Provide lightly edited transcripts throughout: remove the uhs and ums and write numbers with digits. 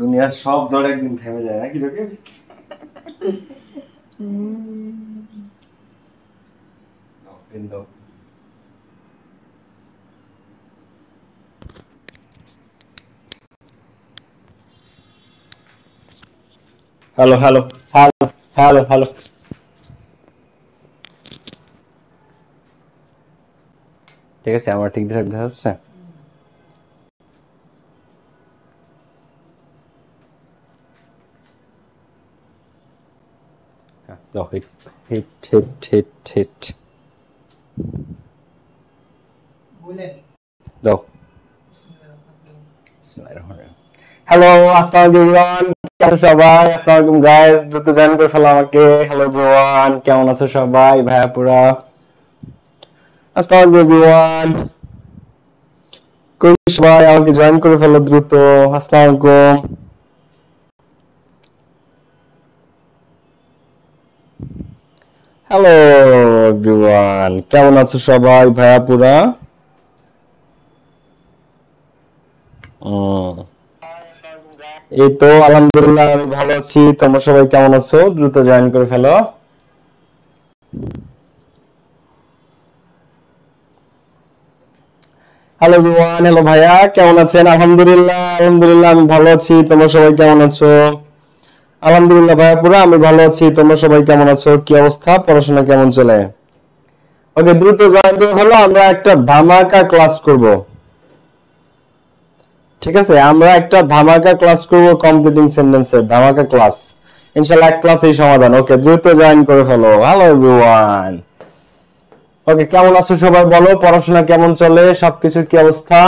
দুনিয়ার সব দৌড় একদিন থেমে যায় নাকি রোকে? Hello hello hello hello hello, ঠিক আছে আমার ঠিক দেখা যাচ্ছে। No, hit. দাও। হ্যালো, আসসালামু আলাইকুম কেমন সবাই? আসসালামু আলাইকুম গাইস, দ্রুত জয়েন করে ফেলো আমাকে। হ্যালো এভরিওয়ান, কেমন আছো সবাই? ভাইয়াপুরা, আসসালামু আলাইকুম এভরিওয়ান, কই সবাই আমাকে জয়েন করে ফেলো দ্রুত। আসসালামু আলাইকুম। হ্যালো এভরিওয়ান, কেমন আছো সবাই? ভাইয়াপুরা, এই তো আলহামদুলিল্লাহ আমি ভালো আছি। তোমরা সবাই কেমন আছো? দ্রুত জয়েন করে ফেলো। হ্যালো এভরিওয়ান, হ্যালো ভাইয়া, কেমন আছেন? আলহামদুলিল্লাহ আমি ভালো আছি। তোমরা সবাই কেমন আছো? আলহামদুলিল্লাহ ভাইয়া পুরা আমি ভালো আছি। তোমরা সবাই কেমন আছো? কি অবস্থা? পড়াশোনা কেমন চলে? ওকে, দ্রুত জয়েন করে ফেলো। আমরা একটা ধামাকা ক্লাস করব, ঠিক আছে? আমরা একটা ধামাকা ক্লাস করব, কমপ্লিটিং সেন্টেন্সের ধামাকা ক্লাস। ইনশাআল্লাহ এক ক্লাসেই সমাধান। ওকে, দ্রুত জয়েন করে ফেলো। হ্যালো এভরিওয়ান, ওকে, কেমন আছো সবাই? বলো, পড়াশোনা কেমন চলে? সবকিছু কি অবস্থা?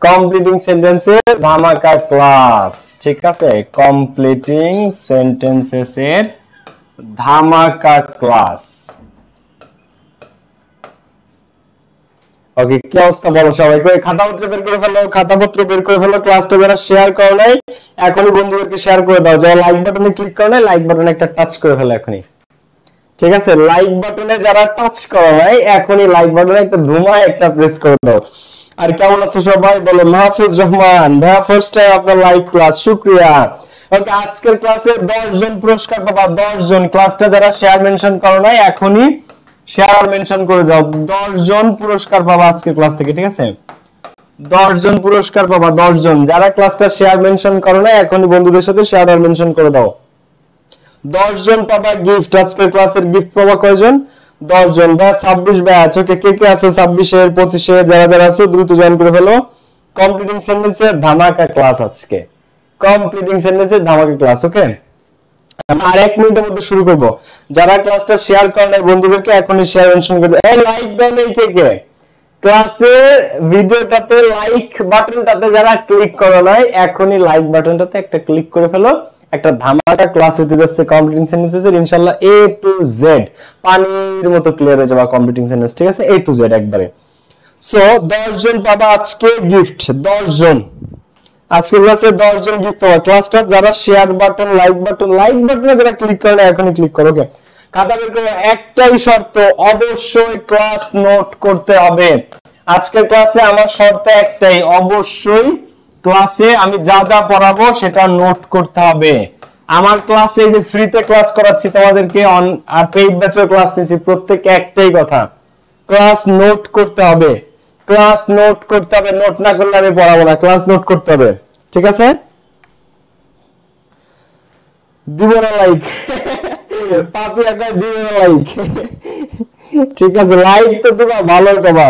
কমপ্লিটিং সেন্টেন্সের ধামাকা ক্লাস, ঠিক আছে? কমপ্লিটিং সেন্টেন্সেসের ধামাকা ক্লাস। ওকে, কি অবস্থা বলো সবাই? খাতাপত্র বের করে ফেলো, খাতাপত্র বের করে ফেলো। ক্লাসটা যারা শেয়ার করো নাই এখনই বন্ধুদেরকে শেয়ার করে দাও। যারা লাইক বাটনে ক্লিক করো নাই লাইক বাটনে একটা টাচ করে ফেলো এখনই, ঠিক আছে? লাইক বাটনে যারা টাচ করো নাই এখনই লাইক বাটনে একটা ধুমায় একটা প্রেস করে দাও। আর কেমন আছো সবাই? বলো। মাহফুজ রহমান ভাইয়া, ফার্স্ট টাইম আপনার লাইভ ক্লাস, শুকরিয়া। ওকে, আজকের ক্লাসে 10 জন পুরস্কার পাবা। 10 জন, ক্লাসটা যারা শেয়ার মেনশন করো নাই এখনই শেয়ার মেনশন করে যাও। 10 জন পুরস্কার পাবা আজকের ক্লাস থেকে, ঠিক আছে? 10 জন পুরস্কার পাবা, 10 জন। যারা ক্লাসটা শেয়ার মেনশন করো নাই এখনই বন্ধুদের সাথে শেয়ার আর মেনশন করে দাও। 10 জন পাবা গিফট। আজকের ক্লাসের গিফট পাবা কয়জন? 10 জন। বা 26 ব্যাচ। ওকে, কে আছো 26 এর 25 এর যারা আছো দ্রুত জয়েন করে ফেলো। কমপ্লিটিং সেন্টেন্সের ধামাকা ক্লাস আজকে, কমপ্লিটিং সেন্টেন্সের ধামাকা ক্লাস। ওকে, আর 1 মিনিটের মধ্যে শুরু করব। যারা ক্লাসটা শেয়ার করেন নাই বন্ধুদেরকে এখনই শেয়ার মেনশন করে দাও। এই লাইক দাও নেই কে? ক্লাসের ভিডিওটাতে লাইক বাটনটাতে যারা ক্লিক করো নাই এখনই লাইক বাটনটাতে একটা ক্লিক করে ফেলো। একটা ধামাকা ক্লাস হতে যাচ্ছে কমপ্লিটিং সেন্টেন্সেসের, ইনশাআল্লাহ A to Z পানির মতো ক্লিয়ার হয়ে যাবে কমপ্লিটিং সেন্টেন্স, ঠিক আছে? A to Z একবারে। সো 10 জন পাবা আজকে গিফট। 10 জন আজকে ক্লাসে 10 জন গিফট পাবা। ক্লাসটা যারা শেয়ার বাটন লাইক বাটনে যারা ক্লিক করে না এখনই ক্লিক করো। ওকে, খাতা বের করো। একটাই শর্ত, অবশ্যই ক্লাস নোট করতে হবে। আজকের ক্লাসে আমার শর্ত একটাই, অবশ্যই ক্লাসে আমি যা পড়াবো সেটা নোট করতে হবে। আমার ক্লাসে যে ফ্রিতে ক্লাস করাচ্ছি তোমাদেরকে আর পেইড ব্যাচের ক্লাস নিচ্ছি, প্রত্যেককে একটাই কথা, ক্লাস নোট করতে হবে। ক্লাস নোট করতে হবে, নোট না করলে আমি পড়াবো না। ক্লাস নোট করতে হবে, ঠিক আছে? দিব না লাইক, পাপি একা দিব না লাইক, ঠিক আছে? লাইক তো দিবা, ভালো কবা।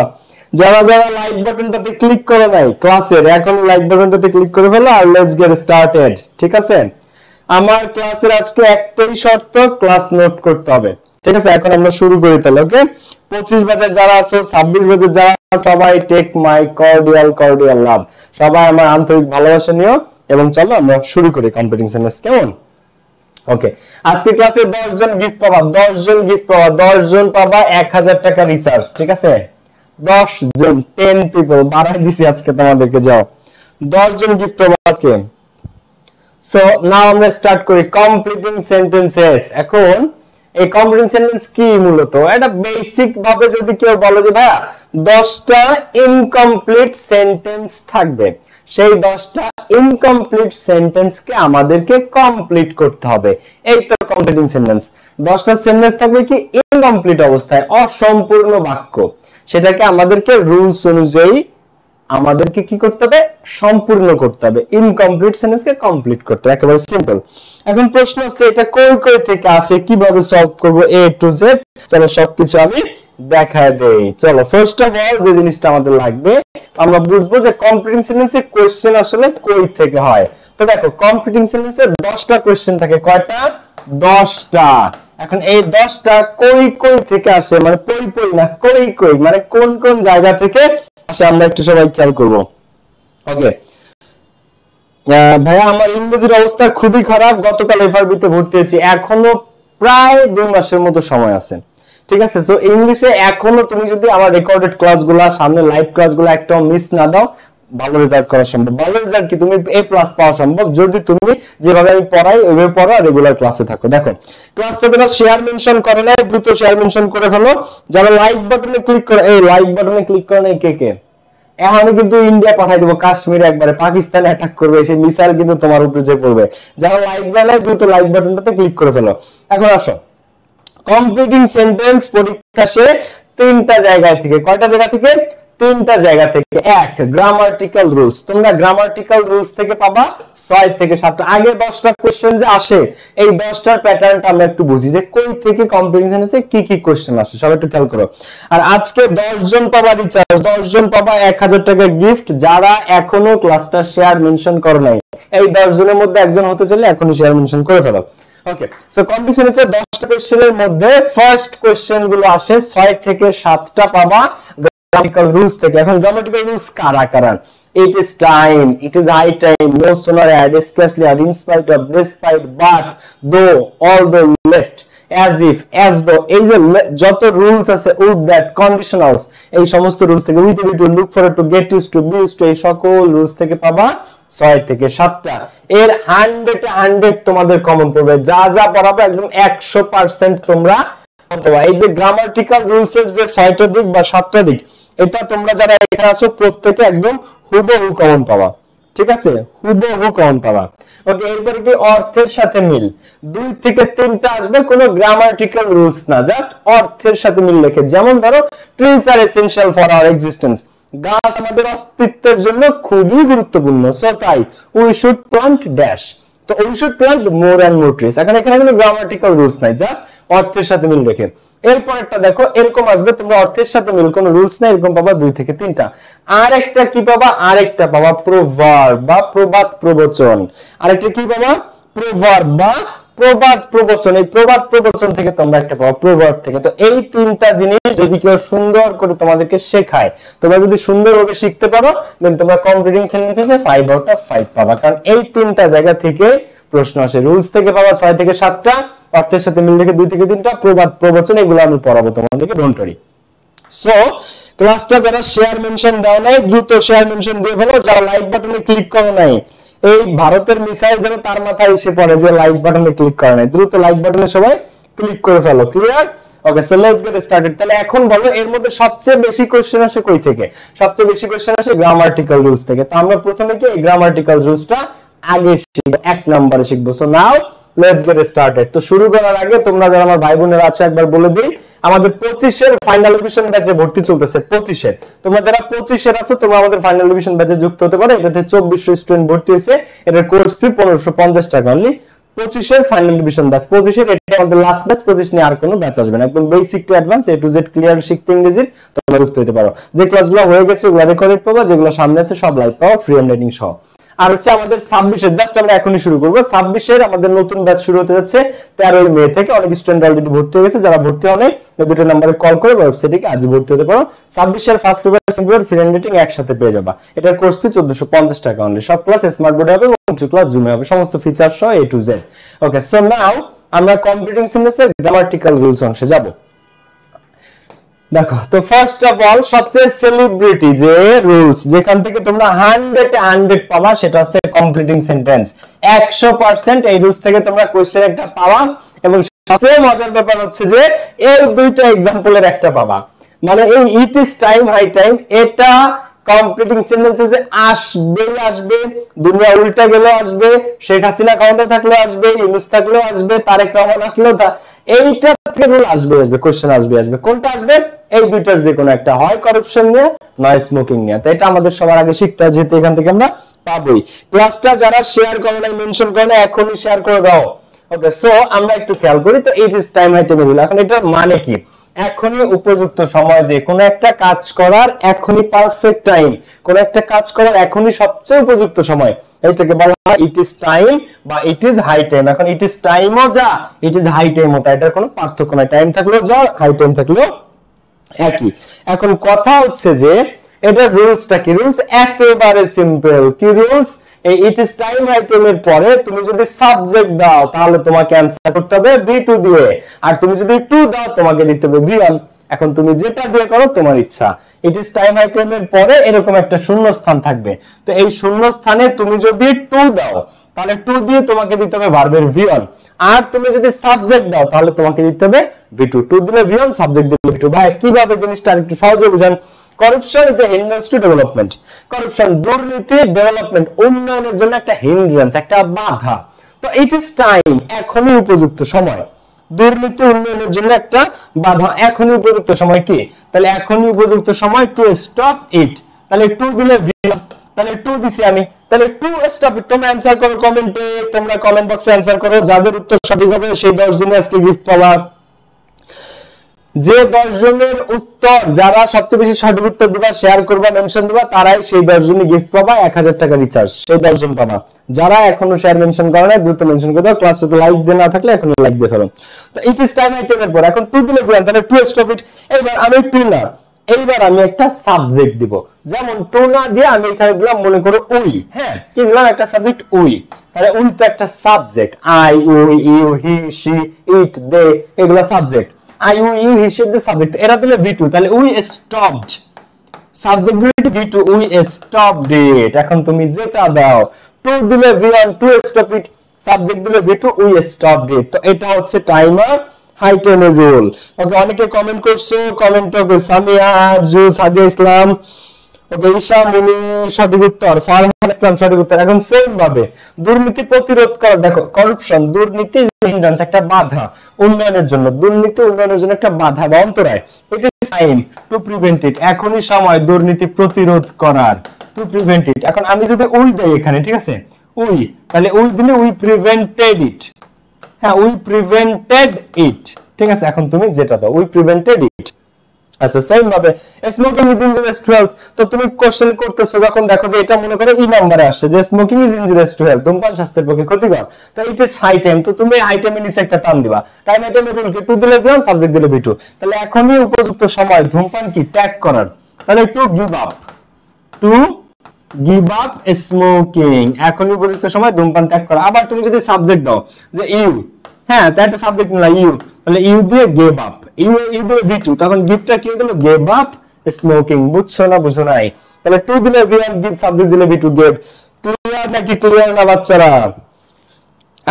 যারা লাইক বাটনটাতে ক্লিক করে নাই ক্লাসের এখন লাইক বাটনটাতে ক্লিক করে ফেলো আর লেটস গেট স্টার্টেড, ঠিক আছে? আমার ক্লাসের আজকে একটাই শর্ত, ক্লাস নোট করতে হবে, ঠিক আছে? এখন আমরা শুরু করি তাহলে। ওকে, 25 ব্যাচের যারা আছো, 26 ব্যাচের যারা সবাই টেক মাই কর্ডিয়াল লাভ, সবাই আমার আন্তরিক ভালোবাসা নিও এবং চলো আমরা শুরু করি কমপ্লিটিং সেন্টেন্স, কেমন? ওকে, আজকে ক্লাসে 10 জন গিফট পাবা। 10 জন গিফট পাবা। 10 জন পাবা 1000 টাকা রিচার্জ, ঠিক আছে? 10 জন, 10 পিপল বাড়াই দিছি আজকে তোমাদেরকে। যাও, 10 জন গিফট পাবা আজকে। সো নাও আমরা স্টার্ট করি কমপ্লিটিং সেন্টেন্সেস। এখন এই কমপ্লিটিং সেন্টেন্স কি? মূলত এটা বেসিক ভাবে যদি কেউ বলে যে ভাইয়া 10টা ইনকমপ্লিট সেন্টেন্স থাকবে, সেই 10টা ইনকমপ্লিট সেন্টেন্সকে আমাদেরকে কমপ্লিট করতে হবে। এই তো কমপ্লিটিং সেন্টেন্স। 10টা সেন্টেন্স থাকবে কি ইনকমপ্লিট অবস্থায়, অসম্পূর্ণ বাক্য, সেটাকে আমাদেরকে রুলস অনুযায়ী আমাদেরকে কি করতে হবে, সম্পূর্ণ করতে হবে, ইনকমপ্লিট সেন্টেন্সকে কমপ্লিট করতে হবে, একেবারে সিম্পল। এখন প্রশ্ন হচ্ছে এটা কই কই থেকে আসে, কিভাবে সলভ করব A to Z। চলো সবকিছু আমি দেখায় দেই। চলো ফার্স্ট অফ অল যে জিনিসটা আমাদের লাগবে, আমরা বুঝবো যে কমপ্লিটিং সেন্টেন্সে কোশ্চেন আসলে কই থেকে হয়। তো দেখো কমপ্লিটিং সেন্টেন্সে 10টা কোশ্চেন থাকে। কয়টা? 10টা। এখন এই 10টা কই কই থেকে আসে, মানে পই পই না, কই কই মানে কোন কোন জায়গা থেকে আসে, আমরা একটু সবাই খেয়াল করব। ওকে ভাইয়া, আমার ইংরেজির অবস্থা খুবই খারাপ, গতকাল এফআরবি তে ভর্তি হয়েছি, এখনো প্রায় 2 মাসের মতো সময় আছে। ঠিক আছে, সো ইংলিশে এখনো তুমি যদি আমার রেকর্ডেড ক্লাসগুলো, সামনে লাইভ ক্লাসগুলো একটাও মিস না দাও, ভালো রেজাল্ট করা সম্ভব। ভালো রেজাল্ট কি, তুমি A+ পাওয়া সম্ভব যদি তুমি যেভাবে আমি পড়াই ওইভাবে পড়ো আর রেগুলার ক্লাসে থাকো। দেখো ক্লাসটা যারা শেয়ার মেনশন করে না, দ্রুত শেয়ার মেনশন করে ফেলো। যারা লাইক বাটনে ক্লিক করে, এই লাইক বাটনে ক্লিক করে না কে কে, এখন কিন্তু ইন্ডিয়া পাঠাই দেবো, কাশ্মীর একবারে পাকিস্তান অ্যাটাক করবে, সেই মিসাইল কিন্তু তোমার উপরে যে পড়বে। যারা লাইক বানায় দ্রুত লাইক বাটনটাতে ক্লিক করে ফেলো। এখন আসো, কমপ্লিটিং সেন্টেন্স পরীক্ষা সে 3টা জায়গা থেকে। কয়টা জায়গা থেকে? 3টা জায়গা থেকে। 1 গ্রামাটিক্যাল রুলস, তোমরা গ্রামাটিক্যাল রুলস থেকে পাবা 6 থেকে 7টা। আগে 10টা কোশ্চেন যে আসে, এই 10টার প্যাটার্নটা আমরা একটু বুঝি যে কই থেকে কমপ্লিটিং সেন্টেন্সে কি কি কোশ্চেন আসে, সবাই একটু খেয়াল করো। আর আজকে 10 জন পাবা রিচার্জ, 10 জন পাবা 1000 টাকা গিফট, যারা এখনো ক্লাসটা শেয়ার মেনশন করো নাই। এই 10 জনের মধ্যে একজন হতে চাইলে এখনই শেয়ার মেনশন করে ফেলো। ওকে, সো কমপ্লিটিং সেন্টেন্সের 10টা কোশ্চেনের মধ্যে ফার্স্ট কোশ্চেন গুলো আসে 6 থেকে 7টা পাবা গ্রামাটিক্যাল রুলস থেকে। এখন গ্রামাটিক্যাল রুলস কারা কারা? It is time, it is high time, no sooner had, scarcely had, in spite of, despite, but, though, although, lest, as if, as though, এই যে যত রুলস আছে, উড, দ্যাট, কন্ডিশনালস, এই সমস্ত রুলস থেকে, with, to, look for, to, get use to, be use to, এই সকল rules থেকে পাবা 6 থেকে 7টা। এর 100 তোমাদের কমন পড়বে, যা যা পড়াবো একদম 100% তোমরা পাবা। এই যে গ্রামাটিক্যাল রুলস এর যে 6টা দিক বা 7টা দিক, এটা তোমরা যারা এখানে আছো প্রত্যেকে একদম হুবহু কমন পাবা। ঠিক আছে, হুবহু কমন পাবা। ওকে, এরপরে কি অর্থের সাথে মিল, 2 থেকে 3টা আসবে, কোনো গ্রামাটিক্যাল রুলস না, জাস্ট অর্থের সাথে মিল রেখে। যেমন ধরো trees are essential for our existence, গাছ আমাদের অস্তিত্বের জন্য খুবই গুরুত্বপূর্ণ, সো তাই উই শুড প্লান্ট ড্যাশ, তো we should plant more and more trees. এখানে কোনো গ্রামাটিক্যাল রুলস নাই, জাস্ট অর্থের সাথে মিল রেখে। এরপরটা দেখো এরকম আসবে, তোমরা অর্থের সাথে মিল, কোনো রুলস নাই, এরকম পাবা 2 থেকে 3টা। আরেকটা কি পাবা? আরেকটা পাবা প্রভার্ব বা প্রবাদ প্রবচন। আরেকটা কি পাবা? প্রভার্ব বা প্রবাদ প্রবচন। এই প্রবাদ প্রবচন থেকে তোমরা একটা পাবা প্রভার্ব থেকে। তো এই 3টা জিনিস যদি কেউ সুন্দর করে তোমাদেরকে শেখায়, তোমরা যদি সুন্দরভাবে শিখতে পারো, দেন তোমরা কমপ্লিটিং সেন্টেন্সে 5 আউট অফ 5 পাবা, কারণ এই 3টা জায়গা থেকে প্রশ্ন আসে। রুলস থেকে পাবা 6 থেকে 7টা, অর্থের সাথে মিল রেখে 2 থেকে 3টা, প্রবাদ প্রবচন, এগুলো আমি পড়াবো তোমাদেরকে, ডোন্ট ওয়ারি। সো ক্লাসটা যারা শেয়ার মেনশন দাও নাই দ্রুত শেয়ার মেনশন দিয়ে ফেলো, যারা লাইক বাটনে ক্লিক করো নাই, এই ভারতের মিসাইল যেন তার মাথায় এসে পড়ে যে লাইক বাটনে ক্লিক করে নাই, দ্রুত লাইক বাটনে সবাই ক্লিক করে ফেলো। Clear? Okay, so let's get started. তাহলে এখন বলো এর মধ্যে সবচেয়ে বেশি কোশ্চেন আসে কই থেকে? সবচেয়ে বেশি কোশ্চেন আসে গ্রামাটিক্যাল রুলস থেকে। তো আমরা প্রথমে কি এই গ্রামাটিক্যাল রুলসটা আগে শিখবো, 1 নম্বরে শিখবো। So now let's get started. তো শুরু করার আগে তোমরা যারা আমার ভাই বোনেরা আছো একবার বলে দিই, আমাদের 25 এর ফাইনাল রিভিশন ব্যাচে ভর্তি চলতেছে। 25 এর তোমরা যারা 25 এর আছো, তোমরা আমাদের ফাইনাল রিভিশন ব্যাচে যুক্ত হতে পারো। এটাতে 2400 স্টুডেন্ট ভর্তি হয়েছে, এটার কোর্স ফি 1550 টাকা অনলি। 25 এর ফাইনাল রিভিশন ব্যাচ, 25 এর এটা আমাদের লাস্ট ব্যাচ, 25 নিয়ে আর কোনো ব্যাচ আসবে না, একদম basic to advance A to Z clear শিখতে ইংরেজির তোমরা যুক্ত হতে পারো। যে ক্লাসগুলো হয়ে গেছে ওগুলো রেকর্ডেড পাবা, যেগুলো সামনে আছে সব লাইভ পাওয়া, ফ্রি হ্যান্ড রাইটিং সহ। আর হচ্ছে আমাদের 26 এর, জাস্ট আমরা এখনই শুরু করব। 26 এর আমাদের নতুন ব্যাচ শুরু হতে যাচ্ছে 13 মে থেকে। অনেক স্টুডেন্ট অলরেডি ভর্তি হয়ে গেছে, যারা ভর্তি হয়নি এই দুটো নম্বরে কল করে ওয়েবসাইটে গিয়ে আজ ভর্তি হতে পারো। 26 এর first paper, second paper, free hand writing একসাথে পেয়ে যাবা। এটার কোর্স ফি 1450 টাকা অনলি। সব ক্লাস স্মার্ট বোর্ডে হবে এবং ক্লাস জুমে হবে, সমস্ত ফিচার সহ A to Z। Okay, so now আমরা কমপ্লিটিং সেন্টেন্সের গ্রামাটিক্যাল রুলস অংশে যাব। দেখো, তো ফার্স্ট অফ অল সবচেয়ে সেলিব্রিটি যে রুলস যেখান থেকে তোমরা 100 পাবা সেটা হচ্ছে কমপ্লিটিং সেন্টেন্স। 100% এই রুলস থেকে তোমরা কোশ্চেন একটা পাওয়া, এবং সবচেয়ে মজার ব্যাপার হচ্ছে যে এই দুইটা एग्जांपलের একটা পাবা। মানে এই it is time, high time, এটা কমপ্লিটিং সেন্টেন্সে আসবেই আসবে, দুনিয়া উল্টা গেলেও আসবে, শেখ হাসিনা ক্ষমতা থাকলেও আসবে, ইউনূস থাকলেও আসবে, তারেক রহমান আসলেও এইটা থেকে রুল আসবে আসবে, কোশ্চেন আসবে আসবে। কোনটা আসবে? এই দুইটার যে কোনো একটা, হয় করাপশন নিয়ে নয় স্মোকিং নিয়ে। তো এটা আমাদের সবার আগে শিখতে হয়, যেহেতু এখান থেকে আমরা পাবোই। ক্লাসটা যারা শেয়ার করে নাই, মেনশন করে না, এখনই শেয়ার করে দাও। ওকে, সো আমরা একটু খেয়াল করি। তো ইট ইজ টাইম আইটেমের রুল। এখন এটার মানে কি? এখনই উপযুক্ত সময়, যে কোনো একটা কাজ করার এখনই পারফেক্ট টাইম, কোন একটা কাজ করার এখনই সবচেয়ে উপযুক্ত সময়, এইটাকে বলা হয় ইট ইজ টাইম বা ইট ইজ হাই টাইম। এখন ইট ইজ টাইমও যা, ইট ইজ হাই টাইমও তা, এটার কোনো পার্থক্য নাই। টাইম থাকলেও যা, হাই টাইম থাকলেও একই। এখন কথা হচ্ছে যে এটা রুলসটা কি? রুলস একেবারে সিম্পল। কি রুলস? এই ইট ইজ টাইম হাই টাইমের পরে তুমি যদি সাবজেক্ট দাও তাহলে তোমাকে অ্যানসার করতে হবে V2 দিয়ে, আর তুমি যদি টু দাও তোমাকে দিতে হবে V1। এখন তুমি যেটা দিয়ে করো তোমার ইচ্ছা। ইট ইজ টাইম হাই টাইমের পরে এরকম একটা শূন্য স্থান থাকবে, তো এই শূন্য স্থানে তুমি যদি টু দাও তাহলে টু দিয়ে তোমাকে দিতে হবে ভার্বের V1, আর তুমি যদি সাবজেক্ট দাও তাহলে তোমাকে দিতে হবে V2। টু দিলে V1, সাবজেক্ট দিলে V2। ভাই কিভাবে জিনিসটা একটু সহজে বুঝান। Corruption is a hindrance two development. Corruption, দুর্নীতি, ডেভেলপমেন্ট, উন্নয়নের জন্য একটা হিন্ড্রেন্স, একটা বাধা। তো ইট ইজ টাইম, এখনই উপযুক্ত সময়। দুর্নীতি উন্নয়নের জন্য একটা বাধা, এখনই উপযুক্ত সময় কি? তাহলে এখনই উপযুক্ত সময় টু স্টপ ইট। তাহলে টু দিলে V1, তাহলে টু দিছি আমি, তাহলে টু স্টপ ইট। তোমরা অ্যানসার করো কমেন্টে, তোমরা কমেন্ট বক্সে অ্যানসার করো। যাদের উত্তর সঠিক হবে সেই 10 জনের আজকে গিফট পাবা। যে 10 জনের উত্তর, যারা সবচেয়ে বেশি সঠিক উত্তর দিবা, শেয়ার করবা, মেনশন দিবা, তারাই সেই 10 জনই গিফট পাবা, 1000 টাকা রিচার্জ, সেই 10 জন পাবা। যারা এখনো শেয়ার মেনশন করে না দ্রুত মেনশন করে দাও। ক্লাসে তো লাইক দিয়ে না থাকলে এখনো লাইক দিয়ে ফেলো। তো ইট ইজ টাইম আইটেমের পর এখন টু দিলে V1, তাহলে টু স্টপ ইট। এইবার আমি টু না, এইবার আমি একটা সাবজেক্ট দিব। যেমন টু না দিয়ে আমি এখানে দিলাম মনে করো উই। হ্যাঁ, কি দিলাম? একটা সাবজেক্ট উই। তাহলে উই তো একটা subject, I, we, you, he, she, it, they, এগুলা subject. I, you, he, she, the subject, এরা দিলে V2, তাহলে we stopped, সাবজেক্ট দিলে V2, we stopped it। এখন তুমি যেটা দাও, টু দিলে V1, to stop it, subject দিলে V2, we stopped it। তো এটা হচ্ছে টাইমার হাই টাইমের রুল। ওকে, অনেকে কমেন্ট করছো, কমেন্ট ওকে, সামিয়া, আরজু, সাদিয়া ইসলাম, ওকে, ঈশা মুনি সঠিক উত্তর, ফারহান ইসলাম সঠিক উত্তর। এখন সেম ভাবে দুর্নীতি প্রতিরোধ করা, দেখো করপশন, দুর্নীতি হিন্ড্রেন্স, একটা বাধা উন্নয়নের জন্য, দুর্নীতি উন্নয়নের জন্য একটা বাধা বা অন্তরায়। ইট ইজ টাইম টু প্রিভেন্ট ইট, এখনই সময় দুর্নীতি প্রতিরোধ করার, টু প্রিভেন্ট ইট। এখন আমি যদি উই দেই এখানে, ঠিক আছে, উই, তাহলে উই দিলে উই প্রিভেন্টেড ইট। হ্যাঁ, উই প্রিভেন্টেড ইট, ঠিক আছে। এখন তুমি যেটা দাও, উই প্রিভেন্টেড ইট। আচ্ছা, সেম ভাবে smoking is injurious to health. তো তুমি কোশ্চেন করতেছো যখন দেখো যে এটা মনে করো ই নম্বরে আসছে যে smoking is injurious to health, ধূমপান স্বাস্থ্যের পক্ষে ক্ষতিকর, তো ইট ইজ হাই টাইম। তো তুমি হাই টাইমের নিচে একটা টান দিবা। টাইম আইটেমের রুল কি? টু দিলে V1, সাবজেক্ট দিলে V2। তাহলে এখনই উপযুক্ত সময় ধূমপান কি ত্যাগ করার, তাহলে to give up, to give up smoking, এখনই উপযুক্ত সময় ধূমপান ত্যাগ করা। আবার তুমি যদি সাবজেক্ট দাও যে ইউ, হ্যাঁ, তাই একটা সাবজেক্ট নিলা ইউ, তাহলে ইউ দিয়ে গেভ আপ, ইউ দিলে V2, তখন গিভটা কি হলো? Gave up smoking. বুঝছো না? বুঝো নাই? তাহলে টু দিলে V1, গিভ, সাবজেক্ট দিলে V2, গেভ। ক্লিয়ার নাকি ক্লিয়ার না বাচ্চারা?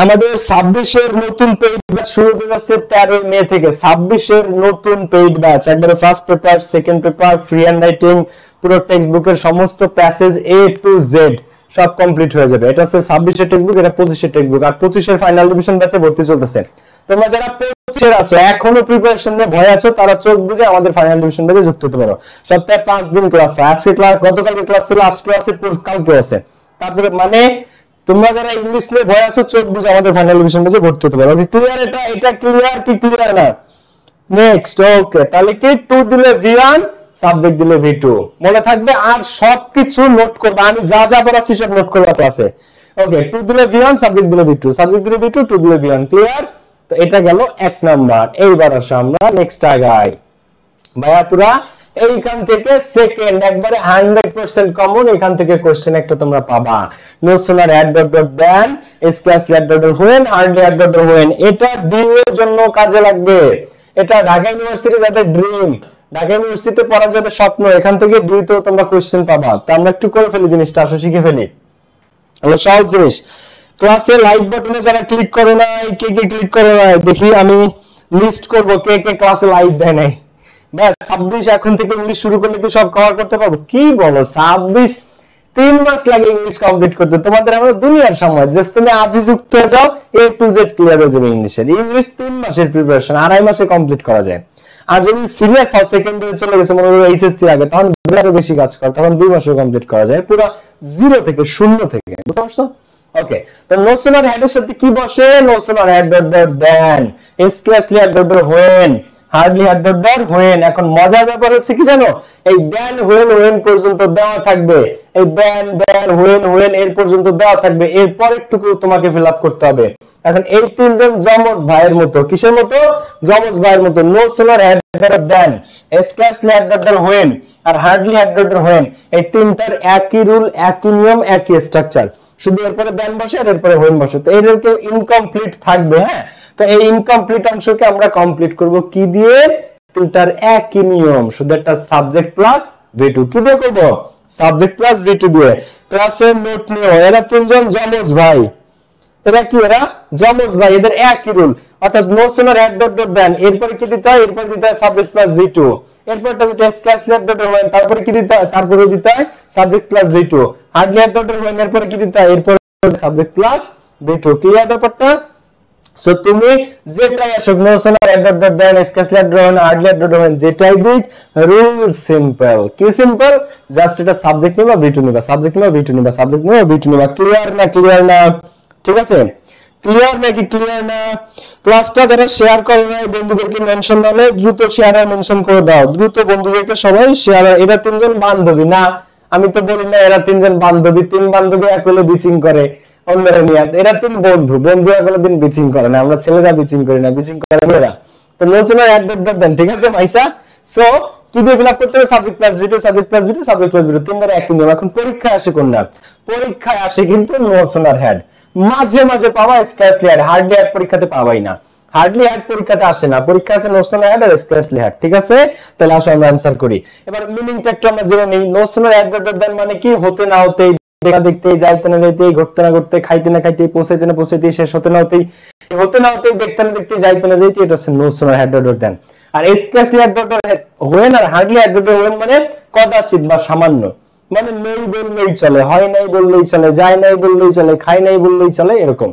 আমাদের 26 এর নতুন পেইড ব্যাচ শুরু হতে যাচ্ছে 13 মে থেকে। 26 এর নতুন পেইড ব্যাচ, একবারে first paper, second paper, free hand writing, পুরো টেক্সট বুকের সমস্ত প্যাসেজ A to Z সব কমপ্লিট হয়ে যাবে। এটা হচ্ছে 26 এর টেক্সট বুক, এটা 25 এর টেক্সট বুক, আর 25 এর ফাইনাল রিভিশন ব্যাচে ভর্তি চলতেছে। তোমরা যারা 25 এর আছো, এখনো প্রিপারেশন নিয়ে ভয় আছো, তারা চোখ বুজে আমাদের ফাইনাল রিভিশন ব্যাচে যুক্ত হতে পারো। সপ্তাহে 5 দিন ক্লাস হয়। আজকে ক্লাস, গতকালকে ক্লাস ছিল, আজকে আছে, কালকে আছে। তারপরে মানে তোমরা যারা ইংলিশ নিয়ে ভয় আছো, চোখ বুজে আমাদের ফাইনাল রিভিশন ব্যাচে ভর্তি হতে পারো। ওকে, ক্লিয়ার? এটা ক্লিয়ার কি ক্লিয়ার না? নেক্সট, ওকে, তাহলে কি টু দিলে V1, সাবজেক্ট দিলে V2, মনে থাকবে। আর সবকিছু নোট করবে, আমি যা যা পড়াচ্ছি সব নোট করবে ক্লাসে। ওকে, টু দিলে V1, সাবজেক্ট দিলে V2, সাবজেক্ট দিলে V2, টু দিলে V1। ক্লিয়ার? তো এটা গেল 1 নাম্বার। এইবার আসো আমরা নেক্সট আগাই। ভাইয়া পুরা এইখান থেকে সেকেন্ড একবারে 100% কমন, এখান থেকে কোশ্চেন একটা তোমরা পাবা। No sooner had dot dot than scratch had dot dot when hardly had dot dot when, এটা ডিউ এর জন্য কাজে লাগবে। এটা ঢাকা ইউনিভার্সিটি যাদের ড্রিম, ঢাকা ইউনিভার্সিটিতে পড়ার যাদের স্বপ্ন, এখান থেকে ডিউতেও তোমরা কোশ্চেন পাবা। তো আমরা একটু করে ফেলি জিনিসটা, আসো শিখে ফেলি। হলো সহজ জিনিস। ক্লাসে লাইক বাটনে যারা ক্লিক করে নাই, কে কে ক্লিক করে নাই দেখি, আমি লিস্ট করব কে কে ক্লাসে লাইক দেয় নাই। ব্যাস 26 এখন থেকে ইংলিশ শুরু করলে কি সব কভার করতে পারবো? কি বলো 26 3 মাস লাগে ইংলিশ কমপ্লিট করতে। তোমাদের আমরা দুনিয়ার সময় জাস্ট তুমি আজই যুক্ত হয়ে যাও, A to Z ক্লিয়ার হয়ে যাবে ইংলিশের। ইংলিশ 3 মাসের প্রিপারেশন 2.5 মাসে কমপ্লিট করা যায়। আর যদি সিরিয়াস হও সেকেন্ডারি চলে গেছে মনে করো এইচএসসি আগে, তখন আরো বেশি কাজ কর, তখন 2 মাসে কমপ্লিট করা যায় পুরো জিরো থেকে, শূন্য থেকে। বুঝতে পারছো? ওকে, তো নো সুনার হেড এর সাথে কি বসে? No sooner had than, scarcely had when, hardly had when. এখন মজার ব্যাপার হচ্ছে কি জানো, এই দেন হোয়েন পর্যন্ত দেওয়া থাকবে, এই দেন হোয়েন এর পর্যন্ত দেওয়া থাকবে, এরপর একটু তোমাকে ফিল আপ করতে হবে। এখন এই তিনজন যমজ ভাইয়ের মতো, কিসের মতো? যমজ ভাইয়ের মতো। No sooner had than, scarcely had when আর হার্ডলি হেড হোয়েন, এই তিনটার একই রুল, একই নিয়ম, একই স্ট্রাকচার, শুধু এরপরে দেন বসে আর এরপরে হোয়েন বসে। তো এদেরকে ইনকমপ্লিট থাকবে। হ্যাঁ, তো এই ইনকমপ্লিট অংশকে আমরা কমপ্লিট করব কি দিয়ে? তিনটার একই নিয়ম, শুধু একটা সাবজেক্ট প্লাস V2 কি দিয়ে করব? সাবজেক্ট প্লাস V2 দিয়ে। ক্লাসের নোট নিও, এরা তিনজন যমজ ভাই, এরা কি? এরা যমজ ভাই, এদের একই রুল। অর্থাৎ নো সুনার হেড দেন, এরপরে কি দিতে হয়? এরপর দিতে হয় সাবজেক্ট প্লাস V2, এরপরটা দিতে হয় স্কার্সলি হেড হোয়েন, তারপরে কি দিতে হয়? তারপরে দিতে হয় subject plus V2, hardly had when, এরপরে কি দিতে হয়? এরপর সাবজেক্ট প্লাস V2। ক্লিয়ার ব্যাপারটা? সো তুমি যেটাই আসুক, no sooner had than, scarcely had when, hardly had when, যেটাই দিক, রুল সিম্পল। কি সিম্পল? জাস্ট এটা সাবজেক্ট নিবা V2 নিবা, সাবজেক্ট নিবা V2 নিবা, সাবজেক্ট নিবা V2 নিবা। ক্লিয়ার না? ক্লিয়ার না? ঠিক আছে, ক্লিয়ার নাকি ক্লিয়ার না? ক্লাসটা যারা শেয়ার করে না বন্ধুদেরকে মেনশন দাও, দ্রুত শেয়ার আর মেনশন করে দাও, দ্রুত বন্ধুদেরকে সবাই শেয়ার। এরা তিনজন বান্ধবী না, আমি তো বলি না এরা তিনজন বান্ধবী, 3 বান্ধবী একলে বিচিং করে অন্যরা নিয়ে, এরা 3 বন্ধু, বন্ধুরা কোনোদিন বিচিং করে না, আমরা ছেলেরা বিচিং করি না, বিচিং করে মেয়েরা। তো নোসনা অ্যাড দেন, ঠিক আছে মাইশা? সো কি দিয়ে ফিল আপ করতে হবে? Subject plus V2, subject plus V2, subject plus V2, তিনবার একই নিয়ম। এখন পরীক্ষায় আসে কোনটা? পরীক্ষায় আসে কিন্তু নোসনার হেড, মাঝে মাঝে পাওয়া স্কার্সলি হেড, হার্ডলি হেড পরীক্ষাতে পাওয়াই না, হার্ডলি হেড পরীক্ষাতে আসে না, পরীক্ষা আছে নোসনার হেড আর স্কার্সলি হেড। ঠিক আছে, তাহলে আসো আমরা অ্যানসার করি। এবার মিনিংটা একটু আমরা জেনে নিই। নোসনার হেড দেন মানে কি? হতে না হতেই, দেখা দেখতে, যাইতে না যাইতে, ঘটতে না ঘটতে, খাইতে না খাইতে, পৌঁছাইতে না পৌঁছাইতে, শেষ হতে না হতেই, হতে না হতেই, দেখতে না দেখতে, যাইতে না যাইতে, এটা হচ্ছে নোসনার হেড দেন। আর স্কার্সলি হেড হোয়েন আর হার্ডলি হেড হোয়েন মানে কদাচিৎ বা সামান্য, মানে নেই বললেই চলে, হয় নাই বললেই চলে, যায় নাই বললেই চলে, খাই নাই বললেই চলে, এরকম।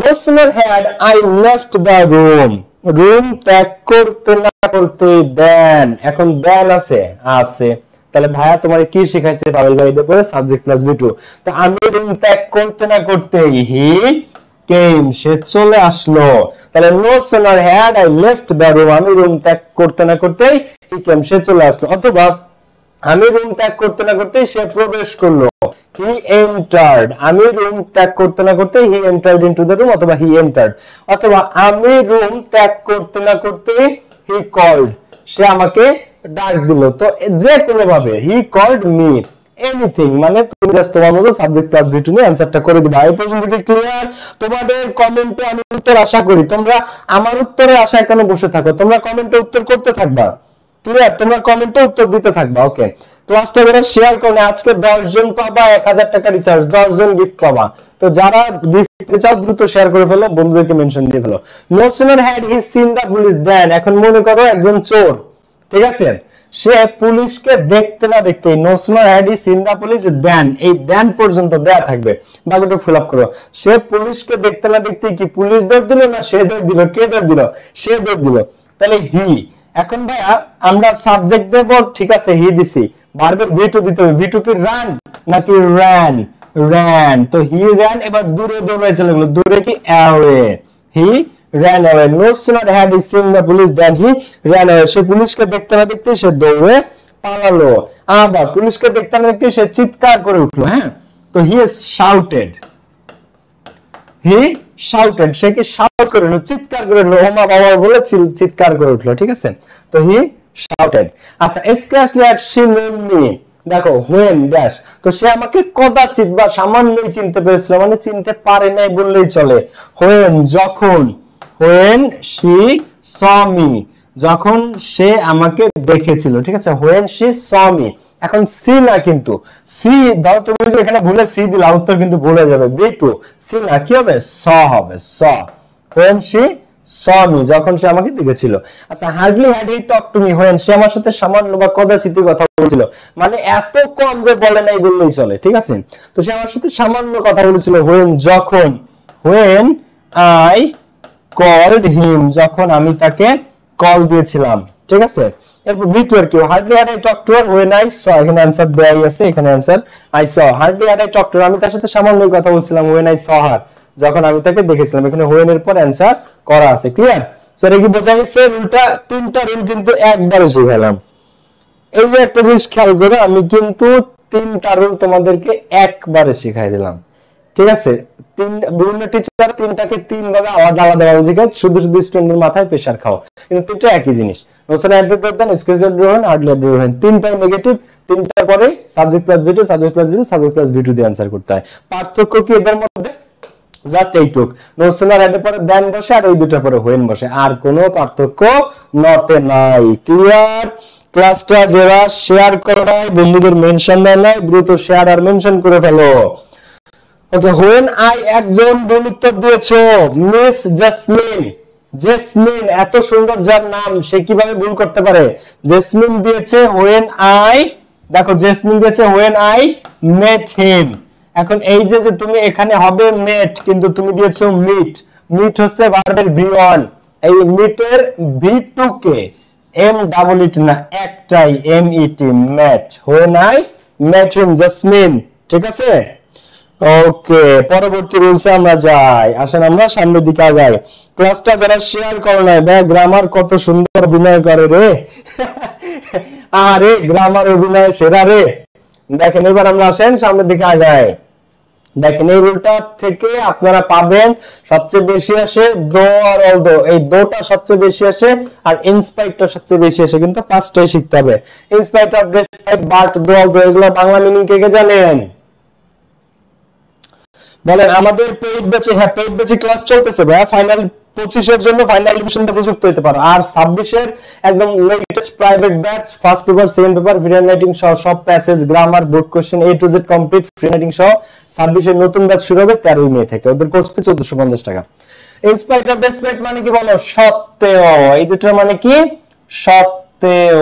No sooner had I left the room, room ত্যাগ করতে না করতে দেন, এখন দেন আছে, তাহলে ভাইয়া তোমার কি শিখাইছে পাবেল ভাই? এদের পরে সাবজেক্ট প্লাস V2। তো আমি রুম ত্যাগ করতে না করতে, হি কেম, সে চলে আসলো। তাহলে no sooner had I left the room, আমি রুম ত্যাগ করতে না করতে, হি কেম, সে চলে আসলো। অথবা আমি রুম ত্যাগ করতে না করতে সে প্রবেশ করলো, he entered, আমি রুম ত্যাগ করতে না করতে he entered into the room, অথবা he entered। অথবা আমি রুম ত্যাগ করতে না করতে he called, সে আমাকে ডাক দিল। তো যে কোনো ভাবে he called me, এনিথিং, মানে তুমি জাস্ট তোমার মতো সাবজেক্ট প্লাস V2 নিয়ে অ্যানসারটা করে দিবা। এই পর্যন্ত কি ক্লিয়ার? তোমাদের কমেন্টে আমি উত্তর আশা করি, তোমরা আমার উত্তরে আশায় কেন বসে থাকো, তোমরা কমেন্টে উত্তর করতে থাকবা। ক্লিয়ার? তোমরা কমেন্টে উত্তর দিতে থাকবা। ওকে, ক্লাসটা যারা শেয়ার করলে আজকে 10 জন পাবা 1000 টাকা রিচার্জ, 10 জন গিফট পাবা। তো যারা গিফট পেতে চাও দ্রুত শেয়ার করে ফেলো, বন্ধুদেরকে মেনশন দিয়ে ফেলো। No sooner had he seen the police then, এখন মনে করো একজন চোর, ঠিক আছে, সে পুলিশকে দেখতে না দেখতে, no sooner had he seen the police then, এই দেন পর্যন্ত দেয়া থাকবে, বাকিটা ফিল আপ করো। সে পুলিশকে দেখতে না দেখতে কি পুলিশ দৌড় দিল না সে দৌড় দিল? কে দৌড় দিল? সে দৌড় দিল। তাহলে হি, এখন ভাইয়া আমরা সাবজেক্ট দেব, ঠিক আছে, হি দিছি, ভার্বের V2 দিতে হবে। V2 কি রান নাকি ran? ran, তো হি ran, এবার দূরে দৌড়ে চলে গেল, দূরে কি away, he ran away। No sooner had he seen the police than he ran away, সে পুলিশকে দেখতে না দেখতে সে দৌড়ে পালালো। আবার পুলিশকে দেখতে না দেখতে সে চিৎকার করে উঠলো। হ্যাঁ, তো he shouted, হি শাউটেড, সে কি শাউট করে উঠলো, চিৎকার করে উঠলো, ওমা বাবা বলে চিৎকার করে উঠলো। ঠিক আছে, তো হি শাউটেড। আচ্ছা, স্ক্র্যাচলি অ্যাট শি নোন মি, দেখো হোয়েন ড্যাশ, তো সে আমাকে কদাচিৎ বা সামান্যই চিনতে পেরেছিল, মানে চিনতে পারে নাই বললেই চলে। হোয়েন যখন, হোয়েন শি স মি, যখন সে আমাকে দেখেছিল। ঠিক আছে, হোয়েন শি স মি। এখন সি না, কিন্তু সি ধরো তুমি এখানে ভুলে সি দিলা, উত্তর কিন্তু ভুলে যাবে। B2 সি না, কি হবে? স হবে, স। হোয়েন শি saw me, যখন সে আমাকে দেখেছিল। আচ্ছা, hardly had he talked to me when, সে আমার সাথে সামান্য বা কদাচিৎ কথা বলেছিল, মানে এত কম যে বলে নাই বললেই চলে, ঠিক আছে? তো সে আমার সাথে সামান্য কথা বলেছিল when, যখন, when I called him, যখন আমি তাকে কল দিয়েছিলাম, ঠিক আছে? এরপর B2 এর কি, hardly had I talked to her when I saw, এখানে आंसर দেয়াই আছে, এখানে answer I saw, hardly had I talked to her, আমি তার সাথে সামান্য কথা বলছিলাম when I saw her, যখন আমি তাকে দেখেছিলাম, এখানে when এর পর आंसर করা আছে, ক্লিয়ার? সো এটা কি বোঝা গেছে? রুলটা, তিনটা রুল কিন্তু একবারে শিখালাম। এই যে একটা জিনিস খেয়াল করে, আমি কিন্তু তিনটা রুল তোমাদেরকে একবারে শিখাই দিলাম, ঠিক আছে? বিভিন্ন টিচার তিনটাকে তিন ভাবে আলাদা আলাদা ভাবে শেখায়, শুধু শুধু স্টুডেন্টের মাথায় প্রেসার খাও, কিন্তু তিনটা একই জিনিস। নোশন অ্যাডভার্ব দেন, স্কেচ দেন, হার্ডলি অ্যাডভার্ব দেন, তিনটাই নেগেটিভ, তিনটার পরে subject plus V2, subject plus V2, subject plus V2 দিয়ে आंसर করতে হয়। পার্থক্য কি এদের মধ্যে? জাস্ট এইটুক, নোশন আর এর পরে দেন বসে আর ওই দুটোর পরে হোয়েন বসে, আর কোনো পার্থক্য নতে নাই। ক্লিয়ার? ক্লাসটা যারা শেয়ার করো নাই, বন্ধুদের মেনশন দেয় নাই, দ্রুত শেয়ার আর মেনশন করে ফেলো। ওকে, when I, একজন ভুল উত্তর দিয়েছো, মিস জেসমিন। জেসমিন এত সুন্দর যার নাম, সে কিভাবে ভুল করতে পারে? জেসমিন দিয়েছে when I, দেখো জেসমিন দিয়েছে when I met him। এখন এই যে তুমি এখানে হবে met, কিন্তু তুমি দিয়েছো meet। meet হচ্ছে ভার্বের V1, এই meet এর V2 কে M ডাবল ইট না, একটাই MET, met, when I met him, jasmine, ঠিক আছে? ওকে, পরবর্তী রুলসে আমরা যাই, আসেন আমরা সামনের দিকে আগাই। ক্লাসটা যারা শেয়ার করে নাই, ভাই গ্রামার কত সুন্দর অভিনয় করে রে, আরে গ্রামার অভিনয় সেরা রে। দেখেন এবার আমরা আসেন সামনের দিকে আগাই। দেখেন এই রুলটা থেকে আপনারা পাবেন সবচেয়ে বেশি আসে দো আর অলদো, এই দোটা সবচেয়ে বেশি আসে আর ইনস্পাইটটা সবচেয়ে বেশি আসে, কিন্তু পাঁচটাই শিখতে হবে। In spite of, despite, but, though, although, এগুলো বাংলা মিনিং কে কে জানেন? বলেন। আমাদের পেইড ব্যাচে, হ্যাঁ পেইড ব্যাচে ক্লাস চলতেছে ভাই, ফাইনাল 25 এর জন্য ফাইনাল রিভিশন ব্যাচে যুক্ত হতে পারো, আর 26 এর একদম latest private batch, first paper, second paper, free writing সহ সব passage, grammar, board question A to Z complete, free writing সহ 26 এর নতুন ব্যাচ শুরু হবে 13 মে থেকে। ওদের কোর্স ফি 1450 টাকা। ইনস্পাইট অফ, ডিসপাইট মানে কি বলো? সত্ত্বেও, এই দুটোর মানে কি? সত্ত্বেও।